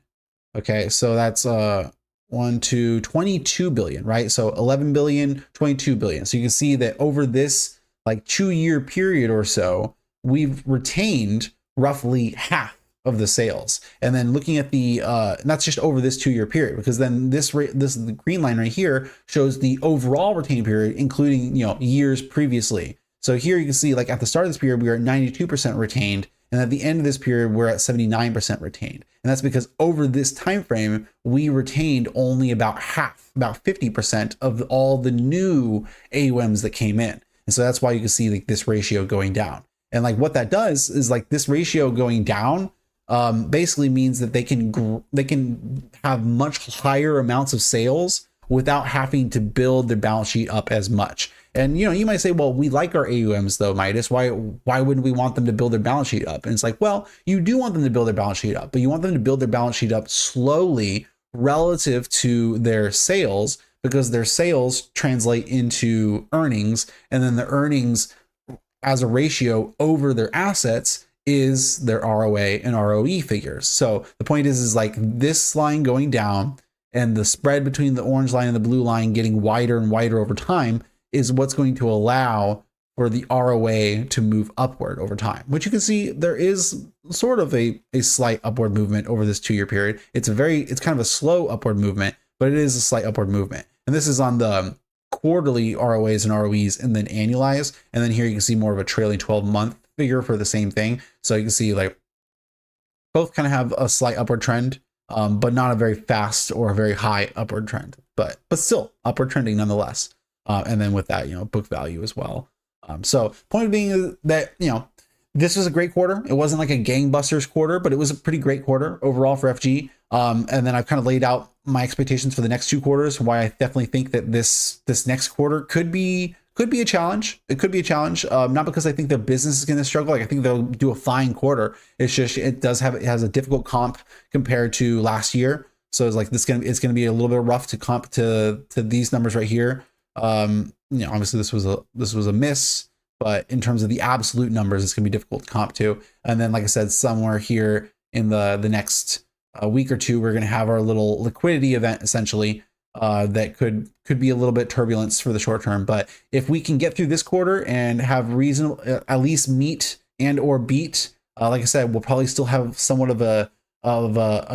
Okay, so that's 22 billion, right? So 11 billion, 22 billion. So you can see that over this like 2-year period or so, we've retained roughly half of the sales. And then looking at and that's just over this 2-year period, because then this is the green line right here shows the overall retained period, including years previously. So here you can see like at the start of this period, we were at 92% retained. And at the end of this period, we're at 79% retained. And that's because over this time frame, we retained only about 50% of all the new AUMs that came in. And so that's why you can see like this ratio going down. And like what that does is like this ratio going down basically means that they can have much higher amounts of sales without having to build their balance sheet up as much. And you might say, well, we like our AUMs though, Midas. Why wouldn't we want them to build their balance sheet up? And it's like, well, you do want them to build their balance sheet up, but you want them to build their balance sheet up slowly relative to their sales, because their sales translate into earnings, and then the earnings as a ratio over their assets is their ROA and ROE figures. So the point is like this line going down and the spread between the orange line and the blue line getting wider and wider over time is what's going to allow for the ROA to move upward over time, which you can see there is sort of a slight upward movement over this 2-year period. It's kind of a slow upward movement, but it is a slight upward movement. And this is on the quarterly ROAs and ROEs and then annualized. And then here you can see more of a trailing 12-month figure for the same thing. So you can see like both kind of have a slight upward trend, but not a very fast or a very high upward trend, but still upward trending nonetheless. And then with that, book value as well. So point being that, this was a great quarter. It wasn't like a gangbusters quarter, but it was a pretty great quarter overall for FG. And then I've kind of laid out my expectations for the next 2 quarters, why I definitely think that this next quarter could be a challenge. It could be a challenge, not because I think their business is going to struggle. Like I think they'll do a fine quarter. It's just it has a difficult comp compared to last year. So it's like it's going to be a little bit rough to comp to these numbers right here. Obviously this was a miss, but in terms of the absolute numbers, it's gonna be difficult to comp to. And then, like I said, somewhere here in the next week or two, we're gonna have our little liquidity event essentially that could be a little bit turbulence for the short term. But if we can get through this quarter and have reasonable, at least meet and or beat, like I said, we'll probably still have somewhat of a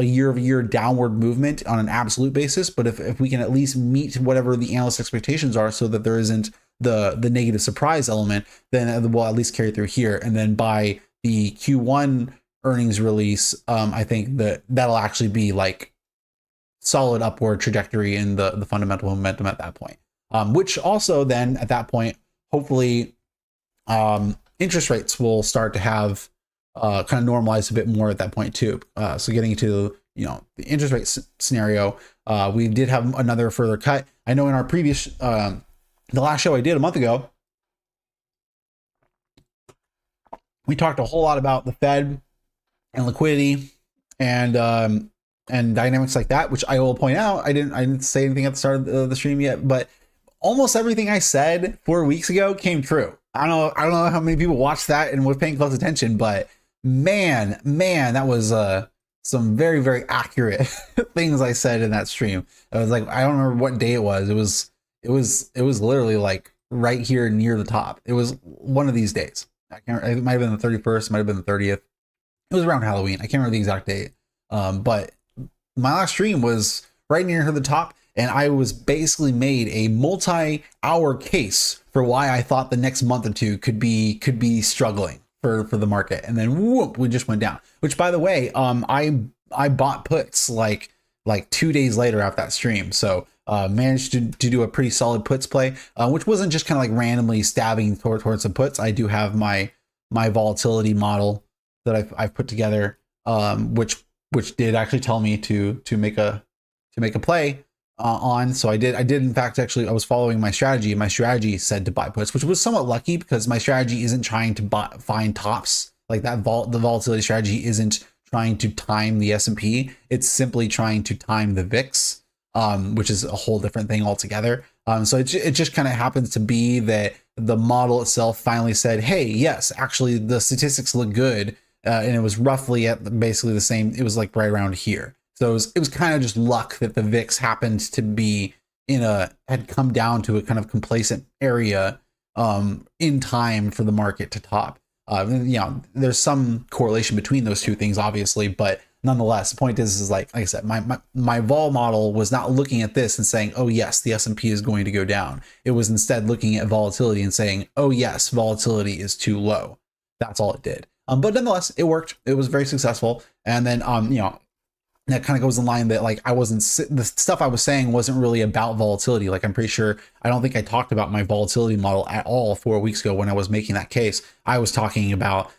year-over-year downward movement on an absolute basis. But if we can at least meet whatever the analyst expectations are so that there isn't the negative surprise element, then we'll at least carry through here. And then by the Q1 earnings release, I think that'll actually be like solid upward trajectory in the fundamental momentum at that point. which also then at that point, hopefully, interest rates will start to have kind of normalize a bit more at that point too. So getting to, the interest rate scenario, we did have another further cut. I know in our previous, the last show I did a month ago, we talked a whole lot about the Fed and liquidity and dynamics like that, which I will point out, I didn't say anything at the start of the stream yet, but almost everything I said 4 weeks ago came true. I don't know how many people watched that and was paying close attention, but man, that was some very, very accurate things I said in that stream. I was like, I don't remember what day it was. It was literally like right here near the top. It was one of these days. It might have been the 31st, might have been the 30th. It was around Halloween. I can't remember the exact date. But my last stream was right near the top, and I was basically made a multi-hour case for why I thought the next month or two could be struggling for the market. And then whoop, we just went down. Which, by the way, I bought puts like 2 days later after that stream. So managed to do a pretty solid puts play, which wasn't just kind of like randomly stabbing towards some puts. I do have my volatility model that I've put together, which did actually tell me to make a play on. So I did in fact, actually, I was following my strategy, and my strategy said to buy puts, which was somewhat lucky because my strategy isn't trying to find tops like that. The volatility strategy isn't trying to time the S&P. It's simply trying to time the VIX, which is a whole different thing altogether. So it just kind of happens to be that the model itself finally said, hey, yes, actually the statistics look good. And it was roughly at basically the same. It was like right around here. So it was kind of just luck that the VIX happened to be had come down to a kind of complacent area in time for the market to top. There's some correlation between those two things, obviously, but nonetheless, the point is like I said, my vol model was not looking at this and saying, oh yes, the S&P is going to go down. It was instead looking at volatility and saying, oh yes, volatility is too low. That's all it did. But nonetheless, it worked. It was very successful. And then, that kind of goes in line that like the stuff I was saying wasn't really about volatility. Like I'm pretty sure, I don't think I talked about my volatility model at all 4 weeks ago when I was making that case. I was talking about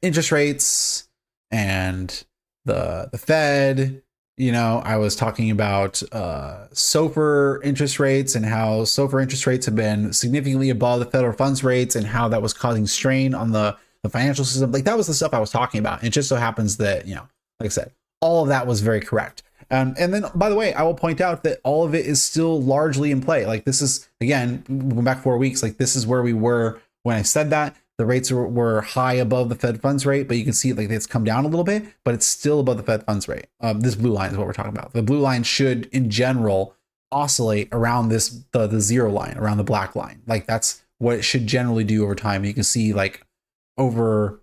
interest rates and the Fed. I was talking about SOFR interest rates and how SOFR interest rates have been significantly above the federal funds rates and how that was causing strain on the financial system. Like that was the stuff I was talking about. And it just so happens that, like I said, all of that was very correct. And then, by the way, I will point out that all of it is still largely in play. Like this is, again, going back 4 weeks, like this is where we were when I said that. The rates were high above the Fed funds rate, but you can see like it's come down a little bit, but it's still above the Fed funds rate. This blue line is what we're talking about. The blue line should, in general, oscillate around the zero line, around the black line. Like that's what it should generally do over time. You can see like over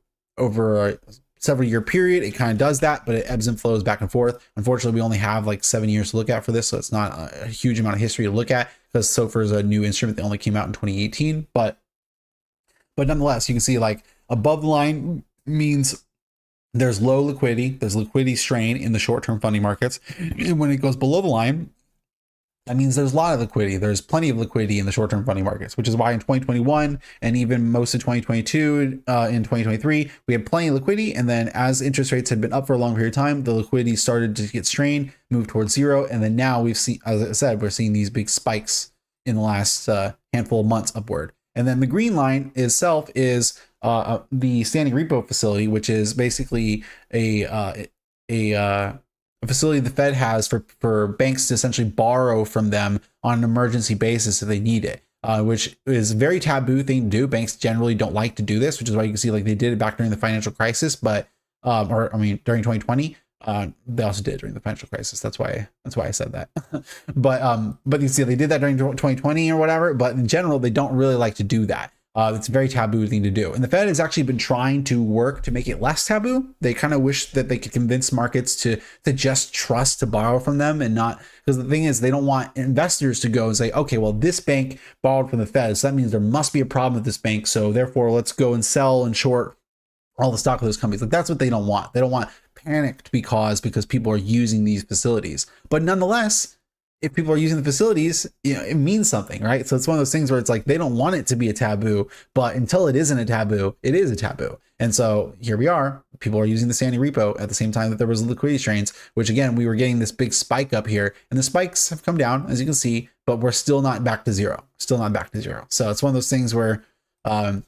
a several year period, it kind of does that, but it ebbs and flows back and forth. Unfortunately, we only have like 7 years to look at for this, so it's not a huge amount of history to look at because SOFR is a new instrument that only came out in 2018. But nonetheless, you can see like above the line means there's low liquidity, there's liquidity strain in the short-term funding markets. And when it goes below the line, that means there's a lot of liquidity. There's plenty of liquidity in the short-term funding markets, which is why in 2021 and even most of 2022, in 2023, we had plenty of liquidity. And then as interest rates had been up for a long period of time, the liquidity started to get strained, move towards zero. And then now we've seen, as I said, we're seeing these big spikes in the last handful of months upward. And then the green line itself is the standing repo facility, which is basically a facility the Fed has for banks to essentially borrow from them on an emergency basis if they need it, which is a very taboo thing to do. Banks generally don't like to do this, which is why you can see like they did it back during the financial crisis, but during 2020. They also did during the financial crisis. That's why I said that. but you see, they did that during 2020 or whatever. But in general, they don't really like to do that. It's a very taboo thing to do. And the Fed has actually been trying to work to make it less taboo. They kind of wish that they could convince markets to just trust to borrow from them and not, because the thing is, they don't want investors to go and say, okay, well, this bank borrowed from the Fed, so that means there must be a problem with this bank. So therefore, let's go and sell and short all the stock of those companies. Like that's what they don't want. They don't want panic to be caused because people are using these facilities. But nonetheless, if people are using the facilities, it means something, right? So it's one of those things where it's like they don't want it to be a taboo, but until it isn't a taboo, it is a taboo. And so here we are. People are using the Sandy repo at the same time that there was liquidity strains, which again, we were getting this big spike up here, and the spikes have come down, as you can see, but we're still not back to zero. Still not back to zero. So it's one of those things where, what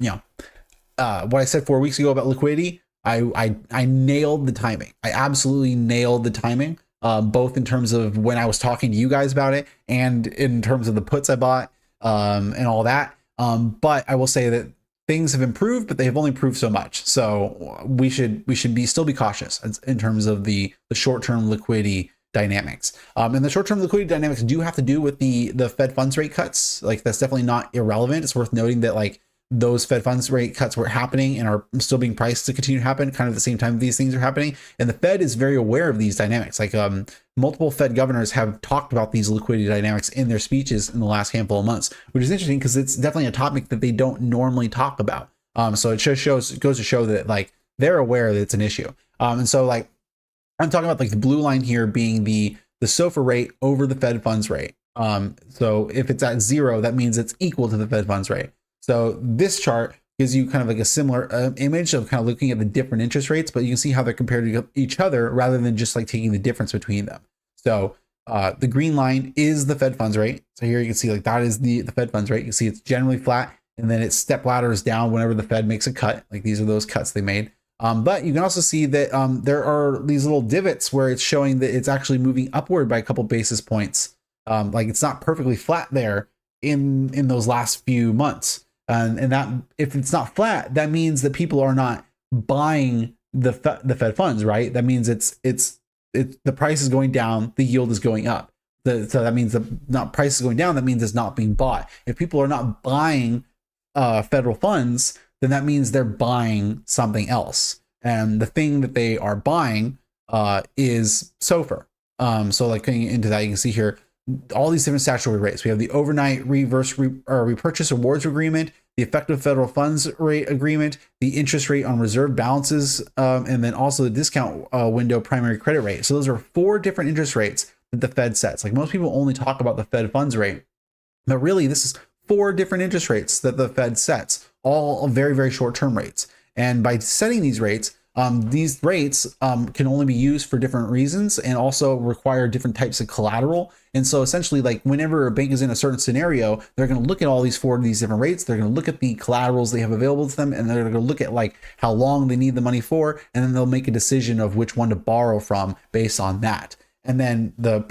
I said 4 weeks ago about liquidity, I nailed the timing. I absolutely nailed the timing. Both in terms of when I was talking to you guys about it and in terms of the puts I bought and all that. But I will say that things have improved, but they have only improved so much. So we should still be cautious in terms of the short-term liquidity dynamics. And the short-term liquidity dynamics do have to do with the Fed funds rate cuts. Like that's definitely not irrelevant. It's worth noting that like those Fed funds rate cuts were happening and are still being priced to continue to happen kind of at the same time these things are happening. And the Fed is very aware of these dynamics. Like multiple Fed governors have talked about these liquidity dynamics in their speeches in the last handful of months, which is interesting because it's definitely a topic that they don't normally talk about. So it just goes to show that like they're aware that it's an issue. And so like I'm talking about like the blue line here being the SOFR rate over the Fed funds rate. So if it's at 0, that means it's equal to the Fed funds rate. So this chart gives you kind of like a similar image of kind of looking at the different interest rates, but you can see how they're compared to each other rather than just like taking the difference between them. So the green line is the Fed funds rate. So here you can see like that is the Fed funds rate. You can see it's generally flat and then it step ladders down whenever the Fed makes a cut. Like these are those cuts they made. But you can also see that there are these little divots where it's showing that it's actually moving upward by a couple basis points. Like it's not perfectly flat there in those last few months. And that if it's not flat, that means that people are not buying the Fed funds, right? That means it's the price is going down, the yield is going up. So that means the price is going down. That means it's not being bought. If people are not buying federal funds, then that means they're buying something else. And the thing that they are buying is SOFR. So like going into that, you can see here all these different statutory rates. We have the overnight repurchase awards agreement, the effective federal funds rate agreement, the interest rate on reserve balances, and then also the discount window primary credit rate. So those are 4 different interest rates that the Fed sets. Like most people only talk about the Fed funds rate, but really this is 4 different interest rates that the Fed sets, all very, very short-term rates. And by setting these rates can only be used for different reasons and also require different types of collateral. And so essentially, like whenever a bank is in a certain scenario, they're going to look at all these 4 of these different rates. They're going to look at the collaterals they have available to them, and they're going to look at like how long they need the money for, and then they'll make a decision of which one to borrow from based on that. And then the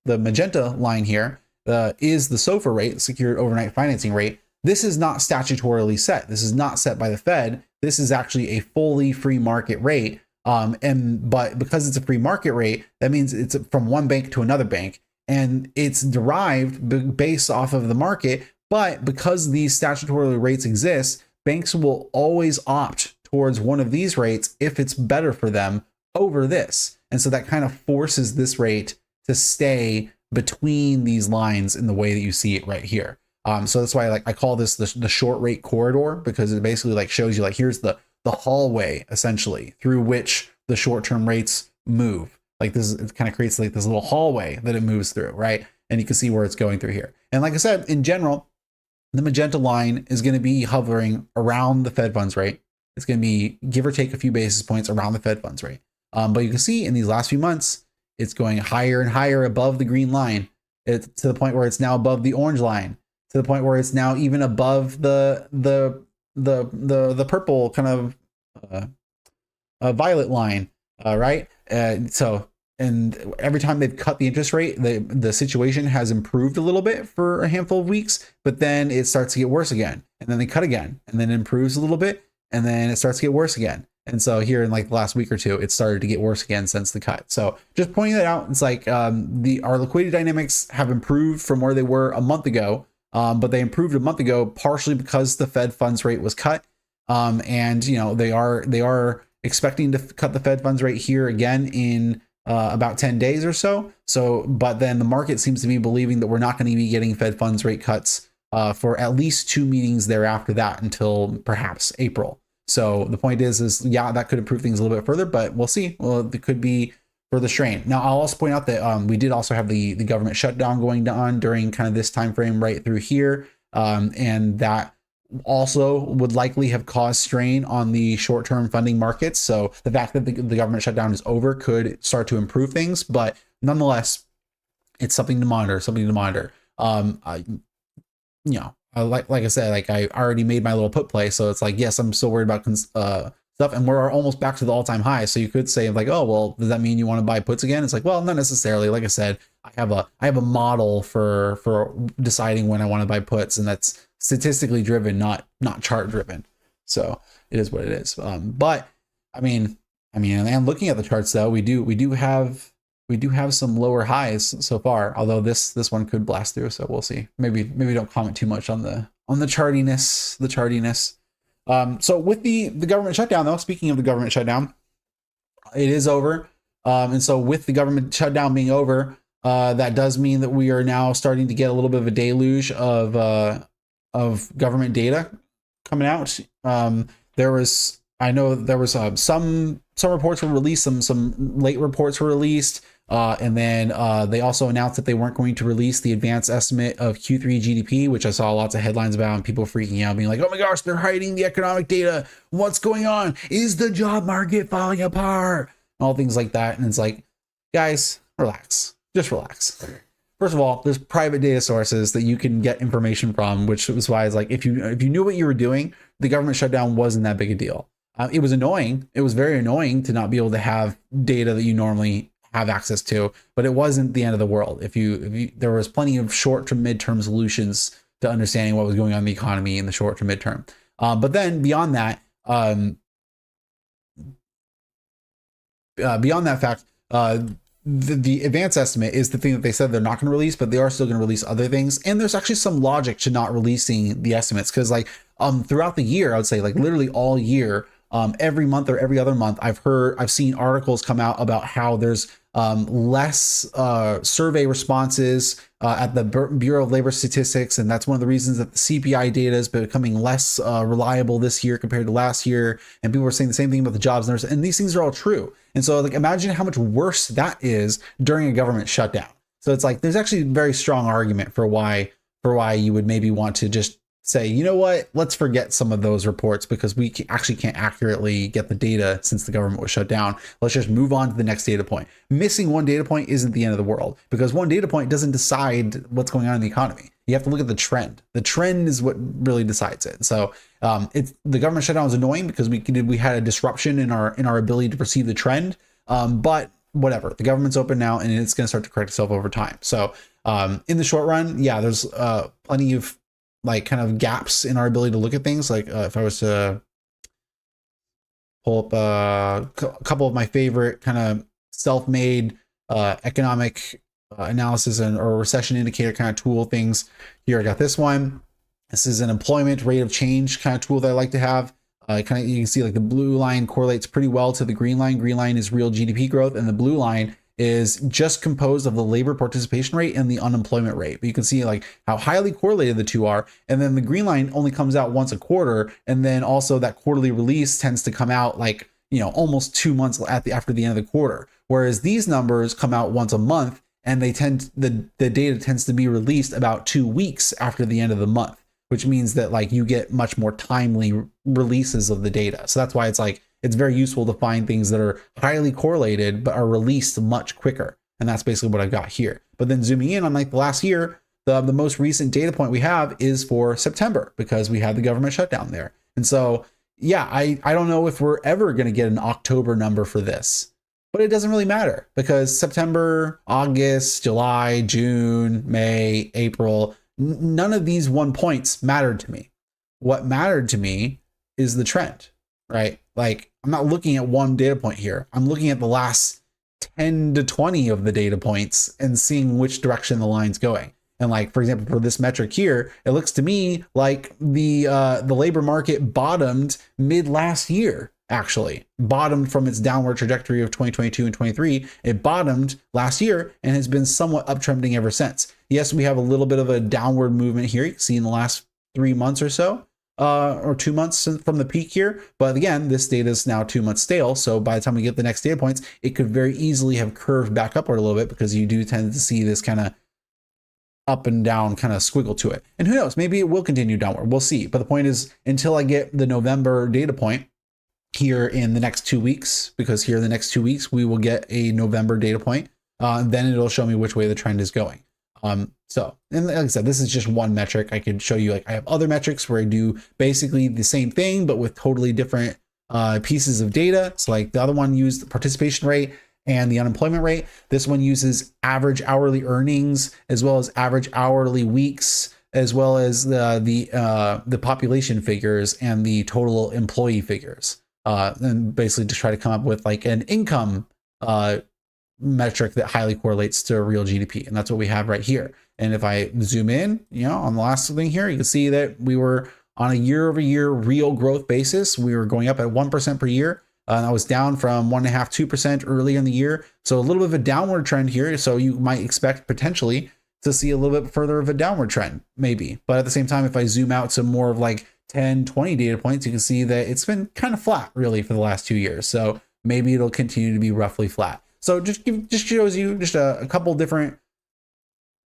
magenta line here is the SOFR rate, secured overnight financing rate. This is not statutorily set. This is not set by the Fed. This is actually a fully free market rate. But because it's a free market rate, that means it's from one bank to another bank, and it's derived based off of the market. But because these statutory rates exist, banks will always opt towards one of these rates if it's better for them over this. And so that kind of forces this rate to stay between these lines in the way that you see it right here. So that's why I call this the short rate corridor, because it basically like shows you like here's the hallway essentially through which the short-term rates move. Like this, it kind of creates like this little hallway that it moves through, right? And you can see where it's going through here. And like I said, in general, the magenta line is going to be hovering around the Fed funds rate. It's going to be give or take a few basis points around the Fed funds rate. But you can see in these last few months, it's going higher and higher above the green line. It's to the point where it's now above the orange line, to the point where it's now even above the purple kind of violet line, right? And every time they've cut the interest rate, the situation has improved a little bit for a handful of weeks, but then it starts to get worse again, and then they cut again, and then it improves a little bit, and then it starts to get worse again. And so here in like the last week or two, it started to get worse again since the cut. So just pointing that out, it's like our liquidity dynamics have improved from where they were a month ago, but they improved a month ago partially because the Fed funds rate was cut, and they are expecting to cut the Fed funds rate here again in about 10 days or so. But then the market seems to be believing that we're not going to be getting Fed funds rate cuts for at least 2 meetings thereafter that until perhaps April. So the point is yeah, that could improve things a little bit further, but we'll see. Well, it could be for the strain. Now, I'll also point out that we did also have the government shutdown going on during kind of this time frame right through here, and that also would likely have caused strain on the short-term funding markets. So the fact that the government shutdown is over could start to improve things, but nonetheless, it's something to monitor. Something to monitor. Like I said, like I already made my little put play, so it's like, yes, I'm still worried about stuff, and we're almost back to the all-time high. So you could say like, oh well, does that mean you want to buy puts again? It's like, well, not necessarily. Like I said, I have a model for deciding when I want to buy puts, and that's statistically driven, not chart driven. So it is what it is. But I mean, and looking at the charts though, we do have some lower highs so far. Although this one could blast through, so we'll see. Maybe don't comment too much on the chartiness. So with the government shutdown though, speaking of the government shutdown, it is over. And so with the government shutdown being over, that does mean that we are now starting to get a little bit of a deluge of government data coming out. I know there was some reports were released, some late reports were released, and then they also announced that they weren't going to release the advanced estimate of Q3 GDP, which I saw lots of headlines about, and people freaking out, being like, "Oh my gosh, they're hiding the economic data. What's going on? Is the job market falling apart?" All things like that, and it's like, guys, relax, just relax. First of all, there's private data sources that you can get information from, which was why it's like, if you knew what you were doing, the government shutdown wasn't that big a deal. It was annoying. It was very annoying to not be able to have data that you normally have access to, but it wasn't the end of the world. If you there was plenty of short to midterm solutions to understanding what was going on in the economy in the short to midterm. But then beyond that fact, the advanced estimate is the thing that they said they're not going to release, but they are still going to release other things. And there's actually some logic to not releasing the estimates, because like throughout the year, I would say like literally all year, every month or every other month, I've seen articles come out about how there's less survey responses at the Bureau of Labor Statistics, and that's one of the reasons that the CPI data is becoming less reliable this year compared to last year. And people were saying the same thing about the jobs numbers, and these things are all true. And so like imagine how much worse that is during a government shutdown. So it's like there's actually a very strong argument for why you would maybe want to just say, you know what, let's forget some of those reports because we actually can't accurately get the data since the government was shut down. Let's just move on to the next data point. Missing one data point isn't the end of the world, because one data point doesn't decide what's going on in the economy. You have to look at the trend. The trend is what really decides it. So the government shutdown was annoying because we had a disruption in our ability to perceive the trend. But whatever, the government's open now and it's going to start to correct itself over time. So in the short run, yeah, there's plenty of like kind of gaps in our ability to look at things. Like if I was to pull up a couple of my favorite kind of self-made economic analysis or recession indicator kind of tool things here, I got this one. This is an employment rate of change kind of tool that I like to have. You can see like the blue line correlates pretty well to the green line. Green line is real GDP growth, and the blue line is just composed of the labor participation rate and the unemployment rate. But you can see like how highly correlated the two are. And then the green line only comes out once a quarter. And then also that quarterly release tends to come out like, almost 2 months after the end of the quarter. Whereas these numbers come out once a month, and the data tends to be released about 2 weeks after the end of the month, which means that like you get much more timely releases of the data. So that's why it's like, it's very useful to find things that are highly correlated but are released much quicker. And that's basically what I've got here. But then zooming in on like the last year, the most recent data point we have is for September, because we had the government shutdown there. And so, yeah, I don't know if we're ever going to get an October number for this, but it doesn't really matter, because September, August, July, June, May, April, none of these 1 points mattered to me. What mattered to me is the trend, right? Like I'm not looking at one data point here. I'm looking at the last 10 to 20 of the data points and seeing which direction the line's going. And like, for example, for this metric here, it looks to me like the labor market bottomed mid last year, actually bottomed from its downward trajectory of 2022 and 23. It bottomed last year and has been somewhat uptrending ever since. Yes, we have a little bit of a downward movement here. You can see in the last 3 months or so. or 2 months from the peak here. But again, this data is now 2 months stale. So by the time we get the next data points, it could very easily have curved back upward a little bit, because you do tend to see this kind of up and down kind of squiggle to it. And who knows, maybe it will continue downward. We'll see. But the point is, until I get the November data point here in the next 2 weeks, because here in the next 2 weeks, we will get a November data point. Then it'll show me which way the trend is going. So, and like I said, this is just one metric. I could show you, like, I have other metrics where I do basically the same thing, but with totally different pieces of data. So like the other one used the participation rate and the unemployment rate. This one uses average hourly earnings, as well as average hourly weeks, as well as the population figures and the total employee figures. And basically just try to come up with like an income metric that highly correlates to real GDP. And that's what we have right here. And if I zoom in, on the last thing here, you can see that we were on a year over year real growth basis. We were going up at 1% per year. That was down from 1.5%, 2% earlier in the year. So a little bit of a downward trend here. So you might expect potentially to see a little bit further of a downward trend, maybe. But at the same time, if I zoom out to more of like 10, 20 data points, you can see that it's been kind of flat really for the last 2 years. So maybe it'll continue to be roughly flat. So just shows you just a couple different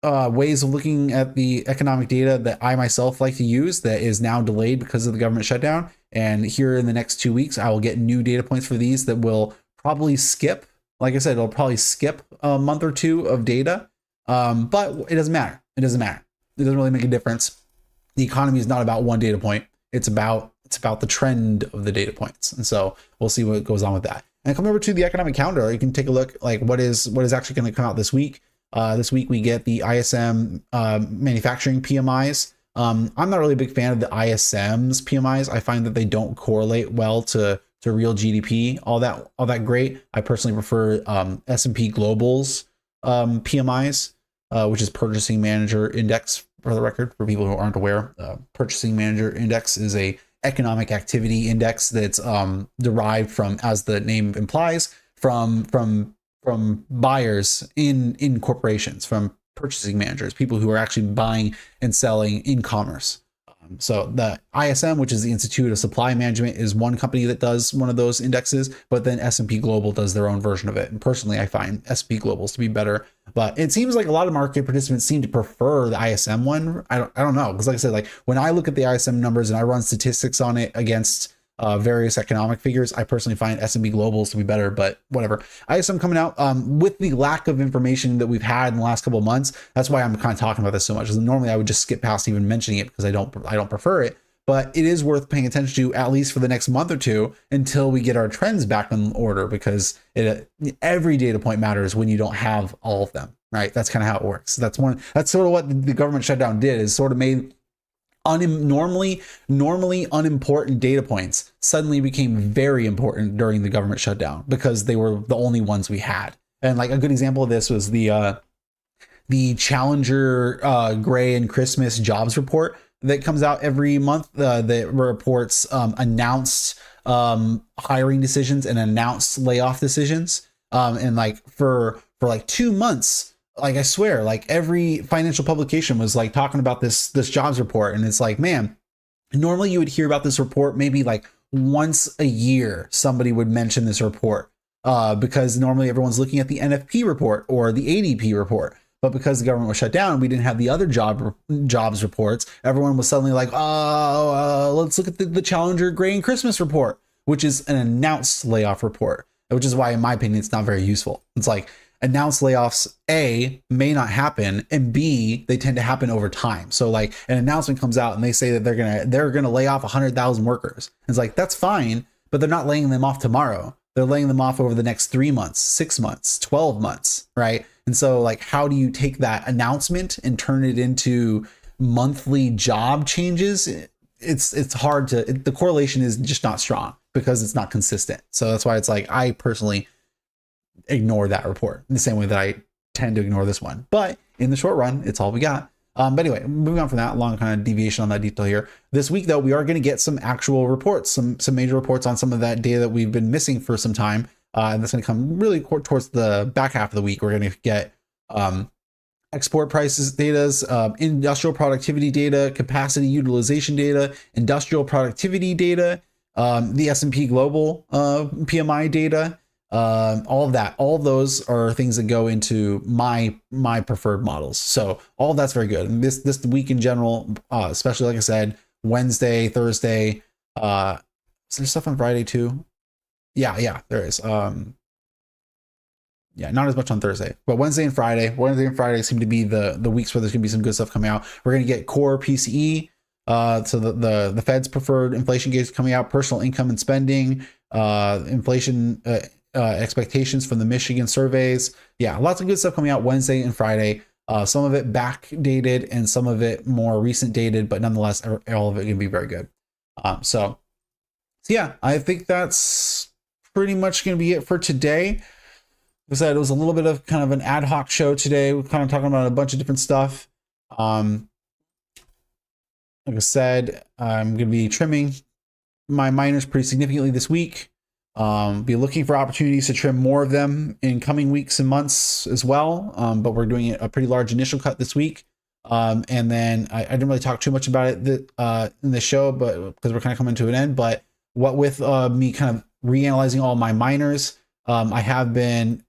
ways of looking at the economic data that I myself like to use that is now delayed because of the government shutdown. And here in the next 2 weeks, I will get new data points for these that will probably skip. Like I said, it'll probably skip a month or two of data, but it doesn't matter. It doesn't matter. It doesn't really make a difference. The economy is not about one data point. It's about the trend of the data points. And so we'll see what goes on with that. And come over to the economic calendar. You can take a look like what is actually going to come out this week. This week we get the ISM manufacturing PMIs. I'm not really a big fan of the ISM's PMIs. I find that they don't correlate well to real GDP all that great. I personally prefer S&P Global's PMIs, which is Purchasing Manager Index, for the record, for people who aren't aware. Purchasing Manager Index is a economic activity index that's derived from, as the name implies, from buyers in corporations, from purchasing managers, people who are actually buying and selling in commerce. So the ISM, which is the Institute of Supply Management, is one company that does one of those indexes, but then S&P Global does their own version of it. And personally, I find S&P Globals to be better, but it seems like a lot of market participants seem to prefer the ISM one. I don't know. Because like I said, like when I look at the ISM numbers and I run statistics on it against various economic figures, I personally find S&P Globals to be better, but whatever. ISM coming out with the lack of information that we've had in the last couple of months. That's why I'm kind of talking about this so much. Normally I would just skip past even mentioning it because I don't prefer it, but it is worth paying attention to at least for the next month or two until we get our trends back in order, because every data point matters when you don't have all of them, right? That's kind of how it works. That's sort of what the government shutdown did, is sort of made normally unimportant data points suddenly became very important during the government shutdown because they were the only ones we had. And like a good example of this was the Challenger Gray and Christmas jobs report that comes out every month that reports announced hiring decisions and announced layoff decisions. And like for like 2 months, like I swear, like every financial publication was like talking about this jobs report. And it's like, man, normally you would hear about this report maybe like once a year somebody would mention this report because normally everyone's looking at the NFP report or the ADP report. But because the government was shut down and we didn't have the other jobs reports, everyone was suddenly like, let's look at the Challenger Gray and Christmas report, which is an announced layoff report, which is why, in my opinion, it's not very useful. It's like, announced layoffs, A, may not happen, and B, they tend to happen over time. So like an announcement comes out and they say that they're gonna lay off 100,000 workers. It's like, that's fine, but they're not laying them off tomorrow. They're laying them off over the next 3 months, 6 months, 12 months, right? And so like, how do you take that announcement and turn it into monthly job changes? It's hard to, the correlation is just not strong because it's not consistent. So that's why it's like, I personally ignore that report in the same way that I tend to ignore this one. But in the short run, it's all we got. But anyway, moving on from that, long kind of deviation on that detail here. This week, though, we are going to get some actual reports, some major reports on some of that data that we've been missing for some time. And that's going to come really towards the back half of the week. We're going to get export prices data, industrial productivity data, capacity utilization data, industrial productivity data, the S&P Global PMI data, all of that. All of those are things that go into my preferred models. So all of that's very good. And this week in general, especially like I said, Wednesday, Thursday, is there stuff on Friday too? Yeah, there is. Yeah, not as much on Thursday, but Wednesday and Friday seem to be the weeks where there's gonna be some good stuff coming out. We're gonna get core PCE, so the Fed's preferred inflation gauge coming out, personal income and spending, inflation expectations from the Michigan surveys. Yeah, lots of good stuff coming out Wednesday and Friday. Some of it backdated and some of it more recent dated, but nonetheless, all of it gonna be very good. So yeah, I think that's pretty much gonna be it for today. Like I said, it was a little bit of kind of an ad hoc show today. We're kind of talking about a bunch of different stuff. Like I said, I'm going to be trimming my miners pretty significantly this week. Be looking for opportunities to trim more of them in coming weeks and months as well. But we're doing a pretty large initial cut this week. And then I didn't really talk too much about it in the show, but because we're kind of coming to an end. But what with me kind of reanalyzing all my miners, I have been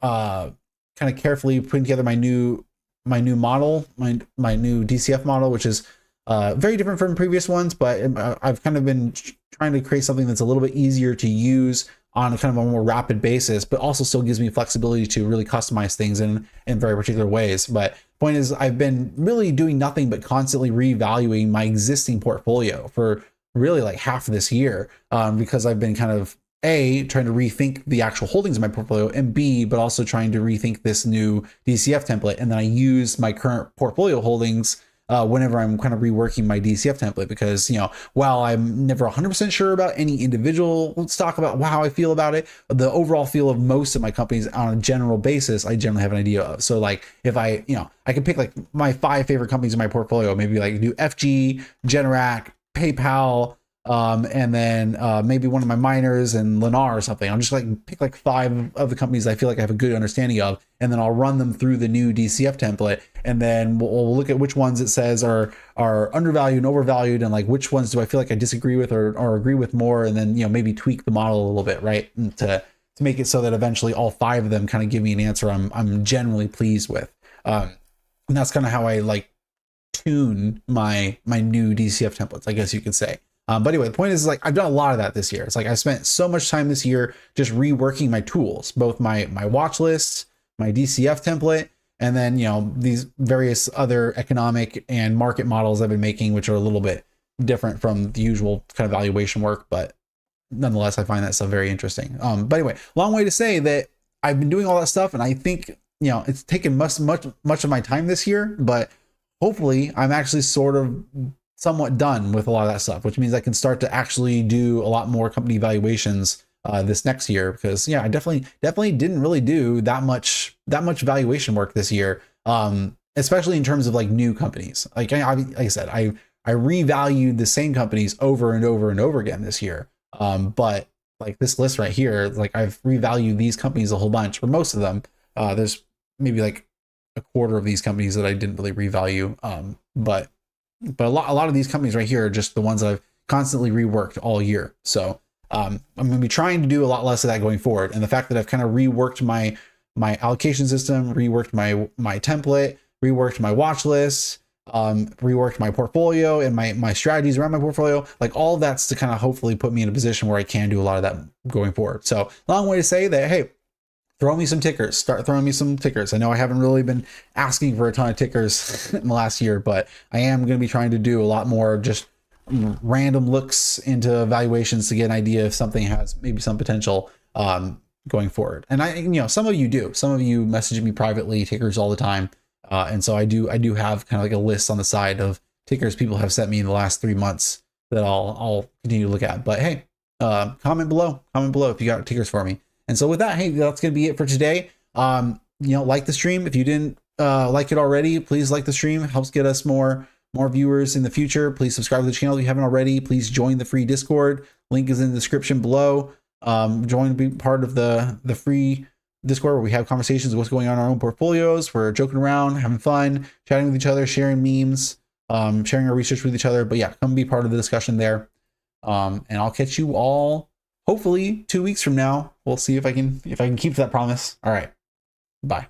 kind of carefully putting together my new model, my new DCF model, which is very different from previous ones, but I've kind of been trying to create something that's a little bit easier to use on a kind of a more rapid basis, but also still gives me flexibility to really customize things in very particular ways. But point is, I've been really doing nothing but constantly reevaluating my existing portfolio for really like half of this year, because I've been kind of A, trying to rethink the actual holdings of my portfolio, and B, but also trying to rethink this new DCF template. And then I use my current portfolio holdings whenever I'm kind of reworking my DCF template, because, you know, while I'm never 100% sure about any individual stock about how I feel about it, the overall feel of most of my companies on a general basis, I generally have an idea of. So like if I can pick like my 5 favorite companies in my portfolio, maybe like do FG, Generac, PayPal, and then maybe one of my miners and Lennar or something. I'll just like pick like 5 of the companies I feel like I have a good understanding of, and then I'll run them through the new DCF template, and then we'll look at which ones it says are undervalued and overvalued, and like which ones do I feel like I disagree with or agree with more, and then, you know, maybe tweak the model a little bit, right, and to make it so that eventually all 5 of them kind of give me an answer I'm generally pleased with. And that's kind of how I like tune my new DCF templates, I guess you could say. But anyway, the point is like I've done a lot of that this year. It's like I spent so much time this year just reworking my tools, both my watch lists, my DCF template, and then, you know, these various other economic and market models I've been making, which are a little bit different from the usual kind of valuation work, but nonetheless, I find that stuff very interesting. But anyway, long way to say that I've been doing all that stuff, and I think, you know, it's taken much of my time this year, but hopefully I'm actually sort of somewhat done with a lot of that stuff, which means I can start to actually do a lot more company valuations this next year, because yeah, I definitely didn't really do that much valuation work this year, especially in terms of like new companies. Like I said, I revalued the same companies over and over and over again this year, but like this list right here, like I've revalued these companies a whole bunch, or most of them. There's maybe like a quarter of these companies that I didn't really revalue, but a lot of these companies right here are just the ones that I've constantly reworked all year. So I'm going to be trying to do a lot less of that going forward. And the fact that I've kind of reworked my allocation system, reworked my template, reworked my watch list, reworked my portfolio and my strategies around my portfolio, like all of that's to kind of hopefully put me in a position where I can do a lot of that going forward. So long way to say that, hey, throw me some tickers. Start throwing me some tickers. I know I haven't really been asking for a ton of tickers in the last year, but I am going to be trying to do a lot more just random looks into evaluations to get an idea if something has maybe some potential going forward. And I, you know, some of you do. Some of you message me privately tickers all the time, and so I do have kind of like a list on the side of tickers people have sent me in the last 3 months that I'll continue to look at. But hey, comment below if you got tickers for me. And so with that, hey, that's going to be it for today. You know, like the stream. If you didn't like it already, please like the stream. It helps get us more viewers in the future. Please subscribe to the channel if you haven't already. Please join the free Discord. Link is in the description below. Join, be part of the free Discord where we have conversations of what's going on in our own portfolios. We're joking around, having fun, chatting with each other, sharing memes, sharing our research with each other. But yeah, come be part of the discussion there. And I'll catch you all hopefully 2 weeks from now. We'll see if I can keep that promise. All right. Bye.